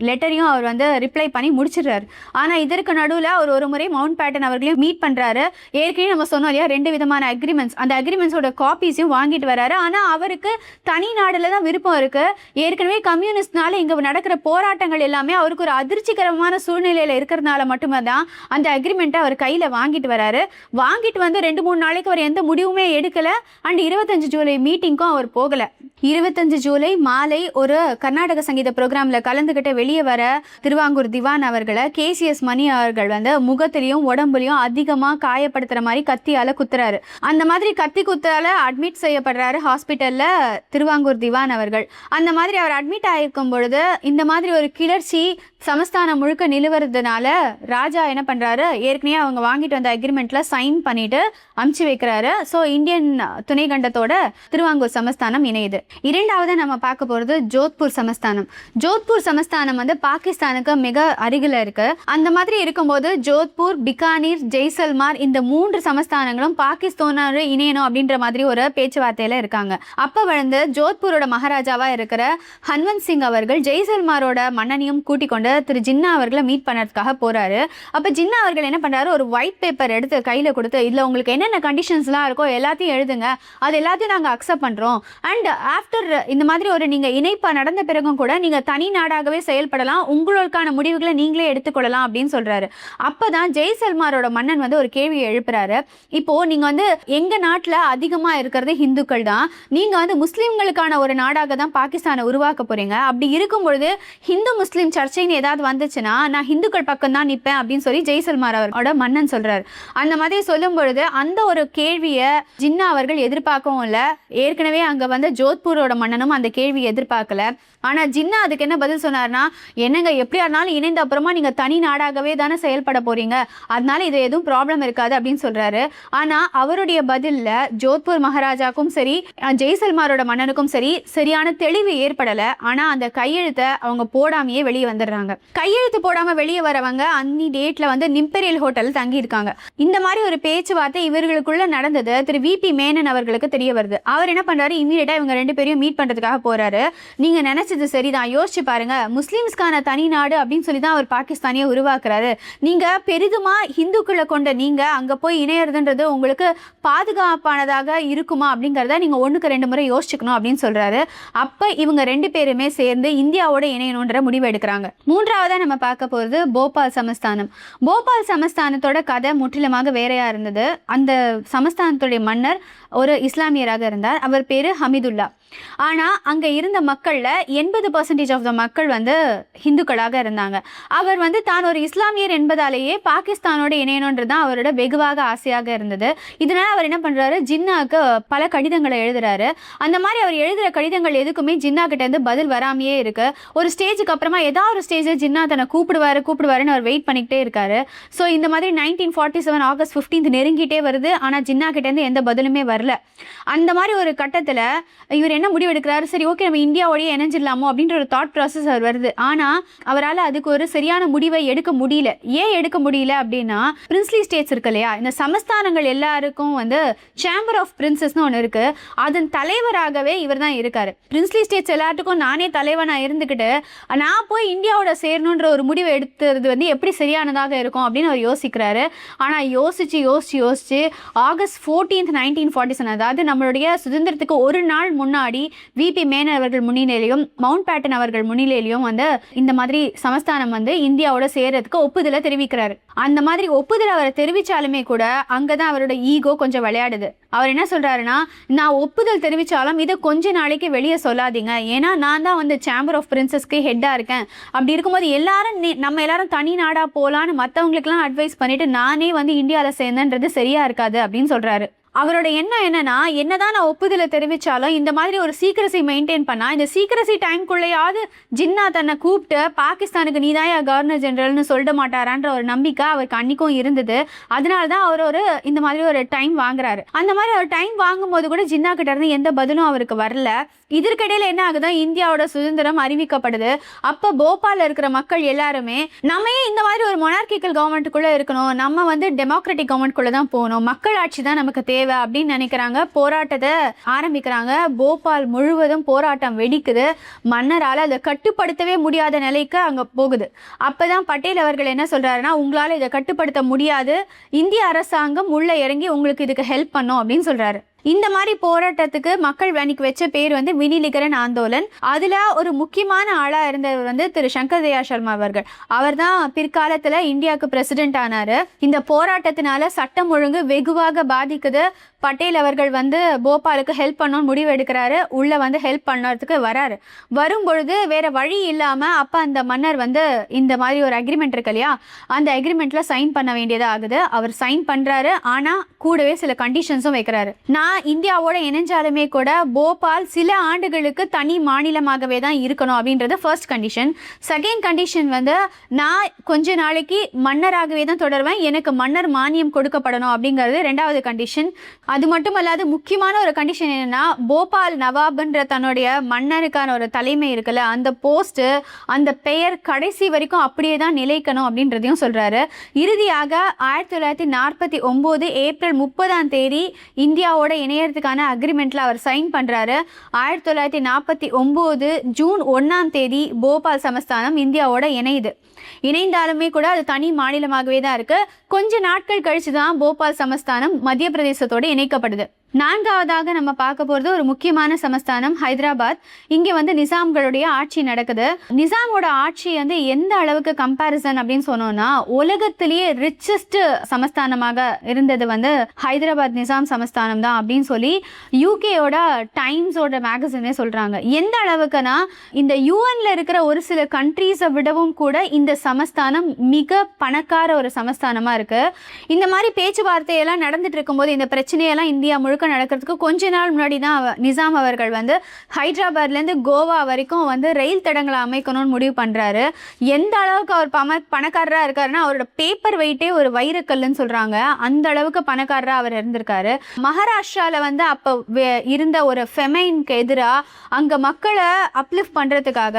லெட்டரையும் அவர் வந்து ரிப்ளை பண்ணி முடிச்சிடுறாரு. ஆனா இதற்கு நடுவில் அவர் ஒரு முறை மவுண்ட் பேட்டன் அவர்களையும் மீட் பண்றாரு. ஏற்கனவே நம்ம சொன்னோம் இல்லையா, 2 விதமான அக்ரிமெண்ட்ஸ், அந்த அக்ரிமெண்ட்ஸோட காப்பீஸையும் வாங்கிட்டு வராரு. ஆனா அவருக்கு தனி நாடுல தான் விருப்பம் இருக்கு. ஏற்கனவே கம்யூனிஸ்ட்னால இங்க நடக்கிற போராட்டங்கள் எல்லாமே அவருக்கு ஒரு அதிர்ச்சிகரமான சூழ்நிலையில இருக்கிறதுனால மட்டுமே தான் அந்த அக்ரிமெண்ட்டை அவர் கையில வாங்கிட்டு வராரு. வாங்கிட்டு வந்து 2-3 நாளைக்கு அவர் எந்த முடிவுமே எடுக்கல. அண்ட் 25 ஜூலை மீட்டிங்க்கும் அவர் போகல. 25 ஜூலை மாலை ஒரு கர்நாடக சங்கீத ப்ரோக்ராம்ல கலந்துகிட்ட வெளியே வர திருவாங்கூர் திவான் அவர்களை KCS மணி அவர்கள் வந்து முகத்திலையும் உடம்புலையும் அதிகமா காயப்படுத்துற மாதிரி கத்தியால குத்துறாரு. அந்த மாதிரி கத்தி குத்தால அட்மிட் செய்யப்படுறாரு ஹாஸ்பிட்டல்ல திருவாங்கூர் திவான் அவர்கள். அந்த மாதிரி அவர் அட்மிட் ஆயிருக்கும் பொழுது இந்த மாதிரி ஒரு கிளர்ச்சி சமஸ்தானம் முழுக்க நிலவறதுனால ராஜா என்ன பண்றாரு, ஏற்கனவே அவங்க வாங்கிட்டு வந்த அக்ரிமெண்ட்ல சைன் பண்ணிட்டு அமுச்சு வைக்கிறாரு. ஸோ இந்தியன் துணை கண்டத்தோட திருவாங்கூர் சமஸ்தானம் இணையுது. இரண்டாவது நம்ம பார்க்க போறது ஜோத்பூர் சமஸ்தானம். ஜோத்பூர் சமஸ்தானம் வந்து பாகிஸ்தானுக்கு மிக அருகில் இருக்கு. அந்த மாதிரி இருக்கும்போது ஜோத்பூர், பிகானீர், ஜெய்சல்மார் இந்த 3 சமஸ்தானங்களும் பாகிஸ்தானோட இணையணும் அப்படின்ற மாதிரி ஒரு பேச்சுவார்த்தையில இருக்காங்க. அப்ப வந்து ஜோத்பூரோட மகாராஜாவா இருக்கிற ஹன்வந்த் சிங் அவர்கள் ஜெய்சல்மாரோட மன்னனையும் கூட்டிக் கொண்டு திரு ஜின்னா அவர்களை மீட் பண்ணறதுக்காக போறாரு. அப்ப ஜின்னா அவர்கள் என்ன பண்றாரு, ஒரு ஒயிட் பேப்பர் எடுத்து கையில கொடுத்து இதுல உங்களுக்கு என்னென்ன கண்டிஷன்ஸ்லாம் இருக்கோ எல்லாத்தையும் எழுதுங்க, அது எல்லாத்தையும் நாங்க அக்செப்ட் பண்றோம். அண்ட் ஆஃப்டர் இந்த மாதிரி ஒரு நீங்க இணைப்பா நடந்த பிறகும் கூட நீங்க தனி நாடாகவே செயல்படலாம், உங்களுக்கான முடிவுகளை நீங்களே எடுத்துக்கொள்ளலாம் அப்படின்னு சொல்றாரு. அப்பதான் ஜெய்சல்மாரோட மன்னன் வந்து ஒரு கேள்வியை எழுப்புறாரு. இப்போ நீங்க வந்து எங்க நாட்டுல அதிகமா இருக்கிறது இந்துக்கள் தான், நீங்க வந்து முஸ்லிம்களுக்கான ஒரு நாடாக தான் பாகிஸ்தானை உருவாக்க போறீங்க. அப்படி இருக்கும் பொழுது ஹிந்து முஸ்லிம் சர்ச்சைன்னு ஏதாவது வந்துச்சுன்னா நான் ஹிந்துக்கள் பக்கம் தான் நிற்பேன் அப்படின்னு சொல்லி ஜெய்சல்மார் அவரோட மன்னன் சொல்றாரு. அந்த மாதிரி சொல்லும் பொழுது அந்த ஒரு கேள்வியை ஜின்னா அவர்கள் எதிர்பார்க்கவும் இல்லை. ஏற்கனவே அங்க வந்து ஜோத்பூரோட மன்னனும் அந்த கேள்வியை எதிர்பார்க்கல. ஆனா ஜின்னா அதுக்கு என்ன பதில் சொன்னார்னா, என்னங்க எப்படியா இருந்தாலும் இணைந்த அப்புறமா நீங்க தனி நாடாகவே தானே செயல்பட போறீங்க, அதனால இது எதுவும் ப்ராப்ளம் இருக்காது அப்படின்னு சொல்றாரு. ஆனா அவருடைய பதில்ல ஜோத்பூர் மகாராஜாக்கும் சரி ஜெய்சல்மாரோட மன்னனுக்கும் சரி சரியான தெளிவு ஏற்படல. ஆனா அந்த கையெழுத்தை அவங்க போடாமையே வெளியே வந்துடுறாங்க. கையெழுத்து போடாம வெளியே வரவங்க அன்னி டேட்ல வந்து நிம்பெரியல் ஹோட்டல் தங்கி இருக்காங்க. இந்த மாதிரி ஒரு பேச்சுவார்த்தை இவர்களுக்குள்ள நடந்தது திரு VP மேனன் அவர்களுக்கு தெரிய வருது. அவர் என்ன பண்றாரு, இமீடியட்டா இவங்க 2 பேரையும் மீட் பண்றதுக்காக போறாரு. நீங்க நினைச்சது சரிதான், யோசிச்சு பாருங்க, முஸ்லிம்ஸ்கான தனி நாடு அப்படின்னு சொல்லி தான் அவர் பாகிஸ்தானியை உருவாக்குறாரு. நீங்க பெரிதுமா இந்துக்களை கொண்ட நீங்க அங்க போய் இணையறதுன்றது உங்களுக்கு பாதுகாப்பானதாக இருக்குமா அப்படிங்கிறத நீங்க 1க்கு 2 முறை யோசிச்சுக்கணும் அப்படின்னு சொல்றாரு. அப்ப இவங்க 2 பேருமே சேர்ந்து இந்தியாவோட இணையணுன்ற முடிவு எடுக்கிறாங்க. மூன்றாவதா நம்ம பார்க்க போறது போபால் சமஸ்தானம். போபால் சமஸ்தானத்தோட கதை முற்றிலுமாக வேறையா இருந்தது. அந்த சமஸ்தானத்துடைய மன்னர் ஒரு இஸ்லாமியராக இருந்தார். அவர் பேரு ஹமிதுல்லா. ஆனா அங்க இருந்த மக்கள்ல 80% ஆஃப் த மக்கள் வந்து ஹிந்துக்களாக இருந்தாங்க. அவர் வந்து தான் ஒரு இஸ்லாமியர் என்பதாலேயே பாகிஸ்தானோட இணையணுன்றது தான் அவரோட வெகுவாக ஆசையாக இருந்தது. இதனால அவர் என்ன பண்றாரு, ஜின்னாக்கு பல கடிதங்களை எழுதுறாரு. அந்த மாதிரி அவர் எழுதுற கடிதங்கள் எதுக்குமே ஜின்னா கிட்ட இருந்து பதில் வராமையே இருக்கு. ஒரு ஸ்டேஜுக்கு அப்புறமா ஏதாவது ஒரு ஸ்டேஜில் ஜின்னா தன்னை கூப்பிடுவாருன்னு அவர் வெயிட் பண்ணிக்கிட்டே இருக்காரு. ஸோ இந்த மாதிரி 1947 ஆகஸ்ட் 15 நெருங்கிட்டே வருது. ஆனா ஜின்னா கிட்ட இருந்து எந்த பதிலுமே வரல. அந்த மாதிரி ஒரு கட்டத்துல இவர் என்ன முடிவு எடுக்கிறாரு, சரி ஓகே நம்ம இந்தியாவோடய இணைஞ்சிடலாமோ அப்படின்ற ஒரு தாட் ப்ராசஸ் அவர் வருது. ஆனா அவரால் அதுக்கு ஒரு சரியான முடிவை எடுக்க முடியல. ஏன் எடுக்க முடியல அப்படின்னா, பிரின்ஸ்லி ஸ்டேட்ஸ் இருக்கு இல்லையா, இந்த சமஸ்தானங்கள் எல்லாருக்கும் வந்து சேம்பர் ஆஃப் பிரின்சஸ்னு ஒன்று இருக்கு. அதன் தலைவராகவே இவர் தான் இருக்காரு. பிரின்ஸ்லி ஸ்டேட்ஸ் எல்லாத்துக்கும் நானே தலைவனா இருந்துக்கிட்டு நான் போய் இந்தியாவோட சேரணுன்ற ஒரு முடிவை எடுத்தது வந்து எப்படி சரியானதாக இருக்கும் அப்படின்னு அவர் யோசிக்கிறாரு. ஆனா யோசிச்சு ஆகஸ்ட் 14, 1947 அதாவது நம்மளுடைய சுதந்திரத்துக்கு ஒரு நாள் முன்னாடி VP மேனன் அவர்கள் முன்னிலையிலும் மவுண்ட் பேட்டன் அவர்கள் முன்னிலையிலும் வந்து இந்த மாதிரி சமஸ்தானம் வந்து இந்தியாவோட சேர்றதுக்கு ஒப்புதலை தெரிவிக்கிறாரு. அந்த மாதிரி ஒப்புதல் அவரை தெரிவிச்சாலுமே கூட அங்கதான் அவரோட ஈகோ கொஞ்சம் விளையாடுது. அவர் என்ன சொல்றாருன்னா, நான் ஒப்புதல் தெரிவிச்சாலும் இதை கொஞ்ச நாளைக்கு வெளியே சொல்லாதீங்க, ஏன்னா நான் தான் வந்து சேம்பர் ஆஃப் பிரின்சஸ்க்கு ஹெட்டா இருக்கேன். அப்படி இருக்கும்போது நம்ம எல்லாரும் தனி நாடா போலான்னு மற்றவங்களுக்குலாம் அட்வைஸ் பண்ணிட்டு நானே வந்து இந்தியாவில் சேர்ந்தேன்றது சரியா இருக்காது அப்படின்னு சொல்றாரு. அவரோட எண்ணம் என்னன்னா, என்னதான் நான் ஒப்புதலை தெரிவிச்சாலும் இந்த மாதிரி ஒரு சீக்ரசி மெயின்டைன் பண்ணா இந்த சீக்ரசி டைம்குள்ளேயாவது ஜின்னா தன்னை கூப்பிட்டு பாகிஸ்தானுக்கு நீதாயா கவர்னர் ஜெனரல்னு சொல்லிட மாட்டாரான்ற ஒரு நம்பிக்கை அவருக்கு அன்னைக்கும் இருந்தது. அதனால தான் அவர் இந்த மாதிரி ஒரு டைம் வாங்குறாரு. அந்த மாதிரி ஒரு டைம் வாங்கும்போது கூட ஜின்னா கிட்ட இருந்து எந்த பதிலும் அவருக்கு வரல. இதற்கிடையில என்ன ஆகுதா, இந்தியாவோட சுதந்திரம் அறிவிக்கப்படுது. அப்ப போபால்ல இருக்கிற மக்கள் எல்லாருமே நம்ம ஏன் இந்த மாதிரி ஒரு மொனார்கிக்கல் கவர்மெண்ட்டுக்குள்ள இருக்கணும், நம்ம வந்து டெமோக்ராட்டிக் கவர்மெண்ட்குள்ள தான் போகணும், மக்கள் ஆட்சி தான் நமக்கு தேவை அப்படின்னு நினைக்கிறாங்க. போராட்டத்தை ஆரம்பிக்கிறாங்க. போபால் முழுவதும் போராட்டம் வெடிக்குது. மன்னரால் அதை கட்டுப்படுத்தவே முடியாத நிலைக்கு அங்க போகுது. அப்பதான் பட்டேல் அவர்கள் என்ன சொல்றாருன்னா, உங்களால இதை கட்டுப்படுத்த முடியாது, இந்திய அரசாங்கம் உள்ள இறங்கி உங்களுக்கு இதுக்கு ஹெல்ப் பண்ணும் அப்படின்னு சொல்றாரு. இந்த மாதிரி போராட்டத்துக்கு மக்கள் அன்னைக்கு வச்ச பேர் வந்து வினிலிகரன் ஆந்தோலன். அதுல ஒரு முக்கியமான ஆளா இருந்தவர் வந்து திரு சங்கர் தயாள் சர்மா அவர்கள். அவர் தான் பிற்காலத்துல இந்தியாவுக்கு பிரசிடென்ட் ஆனாரு. இந்த போராட்டத்தினால சட்டம் ஒழுங்கு வெகுவாக பாதிக்குது. பட்டேல் அவர்கள் வந்து போபாலுக்கு ஹெல்ப் பண்ணணும்னு முடிவு எடுக்கிறாரு. உள்ள வந்து ஹெல்ப் பண்ணறதுக்கு வராரு. வரும்பொழுது வேற வழி இல்லாம அப்ப அந்த மன்னர் வந்து இந்த மாதிரி ஒரு அக்ரிமெண்ட் இருக்கு இல்லையா, அந்த அக்ரிமெண்ட்ல சைன் பண்ண வேண்டியதா ஆகுது. அவர் சைன் பண்றாரு. ஆனா கூடவே சில கண்டிஷன்ஸும் வைக்கிறாரு. நான் இந்தியாவோட இணைஞ்சாலுமே கூட போபால் சில ஆண்டுகளுக்கு தனி மாநிலமாகவே தான் இருக்கணும் அப்படின்றது ஃபர்ஸ்ட் கண்டிஷன். செகண்ட் கண்டிஷன் வந்து நான் கொஞ்ச நாளைக்கு மன்னராகவே தான் தொடருவேன், எனக்கு மன்னர் மானியம் கொடுக்கப்படணும் அப்படிங்கிறது ரெண்டாவது கண்டிஷன். அது மட்டும் அல்லாது முக்கியமான ஒரு கண்டிஷன் என்னன்னா, போபால் நவாப்ன்ற தன்னுடைய மன்னருக்கான ஒரு தலைமை இருக்குல்ல, அந்த போஸ்ட் அந்த பெயர் கடைசி வரைக்கும் அப்படியே தான் நிலைக்கணும் அப்படின்றதையும் சொல்றாரு. இறுதியாக 1949 ஏப்ரல் 30 இந்தியாவோட இணையறதுக்கான அக்ரிமெண்ட்ல அவர் சைன் பண்றாரு. 1949 ஜூன் 1 போபால் சமஸ்தானம் இந்தியாவோட இணைந்தாலுமே கூட அது தனி மாநிலமாகவே தான் இருக்கு. கொஞ்ச நாட்கள் கழிச்சு தான் போபால் சமஸ்தானம் மத்திய பிரதேசத்தோடு இணைக்கப்படுது. நான்காவதாக நம்ம பார்க்க போகிறது ஒரு முக்கியமான சமஸ்தானம் ஹைதராபாத். இங்கே வந்து நிசாம்களுடைய ஆட்சி நடக்குது. நிசாமோட ஆட்சி வந்து எந்த அளவுக்கு கம்பேரிசன் அப்படின்னு சொன்னோம்னா, உலகத்திலேயே ரிச்சஸ்ட் சமஸ்தானமாக இருந்தது வந்து ஹைதராபாத் நிசாம் சமஸ்தானம் தான் அப்படின்னு சொல்லி யூகேயோட டைம்ஸோட மேகசினே சொல்கிறாங்க. எந்த அளவுக்குன்னா, இந்த யூஎன்ல இருக்கிற ஒரு சில கண்ட்ரீஸை விடவும் கூட இந்த சமஸ்தானம் மிக பணக்கார ஒரு சமஸ்தானமாக இருக்குது. இந்த மாதிரி பேச்சுவார்த்தையெல்லாம் நடந்துட்டு இருக்கும்போது, இந்த பிரச்சனையெல்லாம் இந்தியா முழுக்க நடக்கிறதுக்கு கொஞ்ச நாள் முன்னாடி தான் நிசாம் அவர்கள் வந்து ஹைதராபாத்லேருந்து கோவா வரைக்கும் வந்து ரயில் தடங்களை அமைக்கணும்னு முடிவு பண்ணுறாரு. எந்த அளவுக்கு அவர் பணக்காரராக இருக்காருன்னா, அவரோட பேப்பர் வெயிட்டே ஒரு வைரக்கல்லுன்னு சொல்கிறாங்க. அந்த அளவுக்கு பணக்காரராக அவர் இருந்திருக்காரு. மகாராஷ்டிராவில் வந்து அப்போ இருந்த ஒரு ஃபெமைனுக்கு எதிராக அங்கே மக்களை அப்லிஃப்ட் பண்ணுறதுக்காக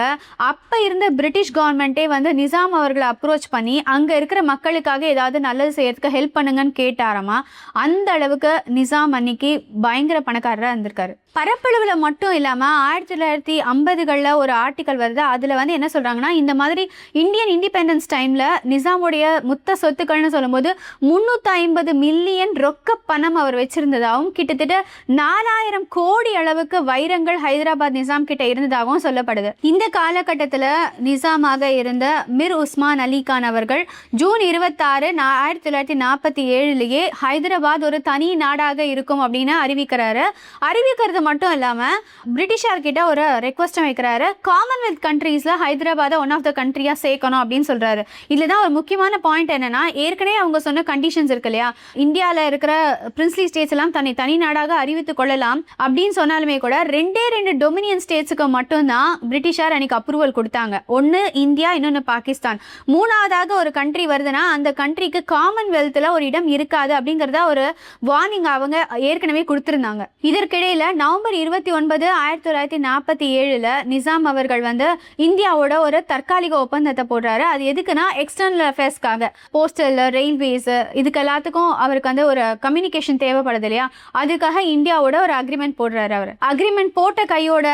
அப்போ இருந்த பிரிட்டிஷ் கவர்மெண்ட்டே வந்து நிசாம் அவர்களை அப்ரோச் பண்ணி அங்கே இருக்கிற மக்களுக்காக ஏதாவது நல்லது செய்யறதுக்கு ஹெல்ப் பண்ணுங்கன்னு கேட்டாராமா. அந்த அளவுக்கு நிசாம் அன்னைக்கு பயங்கர பணக்காரராக இருந்திருக்காரு. பரப்பளவில் மட்டும் இல்லாமல் 1950களில் ஒரு ஆர்டிக்கல் வருது. அதில் வந்து என்ன சொல்கிறாங்கன்னா, இந்த மாதிரி இந்தியன் இண்டிபெண்டன்ஸ் டைமில் நிசாமுடைய மொத்த சொத்துக்கள்னு சொல்லும்போது 350 மில்லியன் ரொக்க பணம் அவர் வச்சிருந்ததாகவும், கிட்டத்தட்ட 4000 கோடி அளவுக்கு வைரங்கள் ஹைதராபாத் நிசாம் கிட்ட இருந்ததாகவும் சொல்லப்படுது. இந்த காலகட்டத்தில் நிசாமாக இருந்த மிர் உஸ்மான் அலி கான் அவர்கள் ஜூன் 26, 1947 ஹைதராபாத் ஒரு தனி நாடாக இருக்கும் அப்படின்னு அறிவிக்கிறது மட்டும் இல்லாமல் பிரிட்டிஷார்கிட்ட ஒரு ரெக்வஸ்ட்டும் வைக்கிறாரு. காமன்வெல்த் கண்ட்ரீஸில் ஹைதராபாத்தை ஒன் ஆஃப் த கண்ட்ரியாக சேர்க்கணும் அப்படின்னு சொல்கிறாரு. இதில் தான் ஒரு முக்கியமான பாயிண்ட் என்னென்னா, ஏற்கனவே அவங்க சொன்ன கண்டிஷன்ஸ் இருக்கு இல்லையா, இந்தியாவில் இருக்கிற பிரின்ஸ்லி ஸ்டேட்ஸ் எல்லாம் தனி நாடாக அறிவித்து கொள்ளலாம் அப்படின்னு சொன்னாலுமே கூட 2 டொமினியன் ஸ்டேட்ஸுக்கு மட்டும்தான் பிரிட்டிஷார் அன்னைக்கு அப்ரூவல் கொடுத்தாங்க. ஒன்று இந்தியா, இன்னொன்று பாகிஸ்தான். மூணாவதாக ஒரு கண்ட்ரி வருதுன்னா அந்த கண்ட்ரிக்கு காமன்வெல்த்தில் ஒரு இடம் இருக்காது அப்படிங்கிறத ஒரு வார்னிங் அவங்க ஏற்கனவே கொடுத்திருந்தாங்க. இதற்கிடையில நவம்பர் 29, 1947 நிசாம் அவர்கள் வந்து இந்தியாவோட ஒரு தற்காலிக ஒப்பந்தத்தை போடுறாரு. அது எதுக்குன்னா, எக்ஸ்டர்னல் அஃபேர்ஸ்க்காக, போஸ்டல், ரயில்வேஸ், இதுக்கு எல்லாத்துக்கும் அவருக்கு வந்து ஒரு கம்யூனிகேஷன் தேவைப்படுது இல்லையா, அதுக்காக இந்தியாவோட ஒரு அக்ரிமெண்ட் போடுறாரு. அவர் அக்ரிமெண்ட் போட்ட கையோட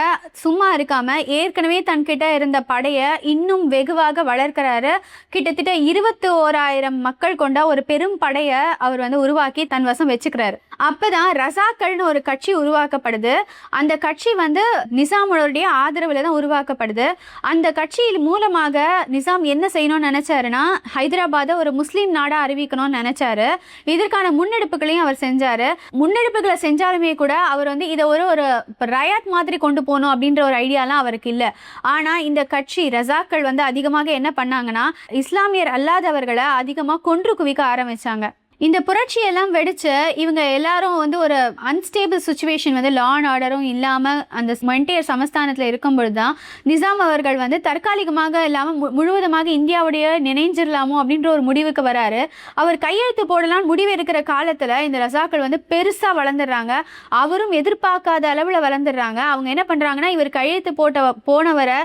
சும்மா இருக்காம ஏற்கனவே தன்கிட்ட இருந்த படையை இன்னும் வெகுவாக வளர்க்கிறாரு. கிட்டத்தட்ட 21,000 மக்கள் கொண்ட ஒரு பெரும் படையை அவர் வந்து உருவாக்கி தன் வசம் வச்சுக்கிறாரு. அப்பதான் ரசாக்கள்னு ஒரு கட்சி உருவாக்கப்படுது. அந்த கட்சி வந்து நிசாமுடைய ஆதரவுல தான் உருவாக்கப்படுது. அந்த கட்சியின் மூலமாக நிசாம் என்ன செய்யணும்னு நினைச்சாருன்னா, ஹைதராபாத்தை ஒரு முஸ்லீம் நாடா அறிவிக்கணும்னு நினைச்சாரு. இதற்கான முன்னெடுப்புகளையும் அவர் செஞ்சாரு. முன்னெடுப்புகளை செஞ்சாலுமே கூட அவர் வந்து இதை ஒரு ரயாட் மாதிரி கொண்டு போகணும் அப்படின்ற ஒரு ஐடியாலாம் அவருக்கு இல்லை. ஆனா இந்த கட்சி ரசாக்கள் வந்து அதிகமாக என்ன பண்ணாங்கன்னா, இஸ்லாமியர் அல்லாதவர்களை அதிகமாக கொன்று குவிக்க ஆரம்பிச்சாங்க. இந்த புரட்சியெல்லாம் வெடிச்சு இவங்க எல்லாரும் வந்து ஒரு அன்ஸ்டேபிள் சுச்சுவேஷன் வந்து லா அண்ட் ஆர்டரும் இல்லாமல் அந்த மென்டையர் சமஸ்தானத்தில் இருக்கும்பொழுது தான் நிசாம் அவர்கள் வந்து தற்காலிகமாக இல்லாமல் முழுவதுமாக இந்தியாவுடைய நினைஞ்சிடலாமோ அப்படின்ற ஒரு முடிவுக்கு வராரு. அவர் கையெழுத்து போடலாம் முடிவு இருக்கிற காலத்தில் இந்த ரசாக்கள் வந்து பெருசாக வளர்ந்துடுறாங்க. அவரும் எதிர்பார்க்காத அளவில் வளர்ந்துடுறாங்க. அவங்க என்ன பண்ணுறாங்கன்னா, இவர் கையெழுத்து போனவரை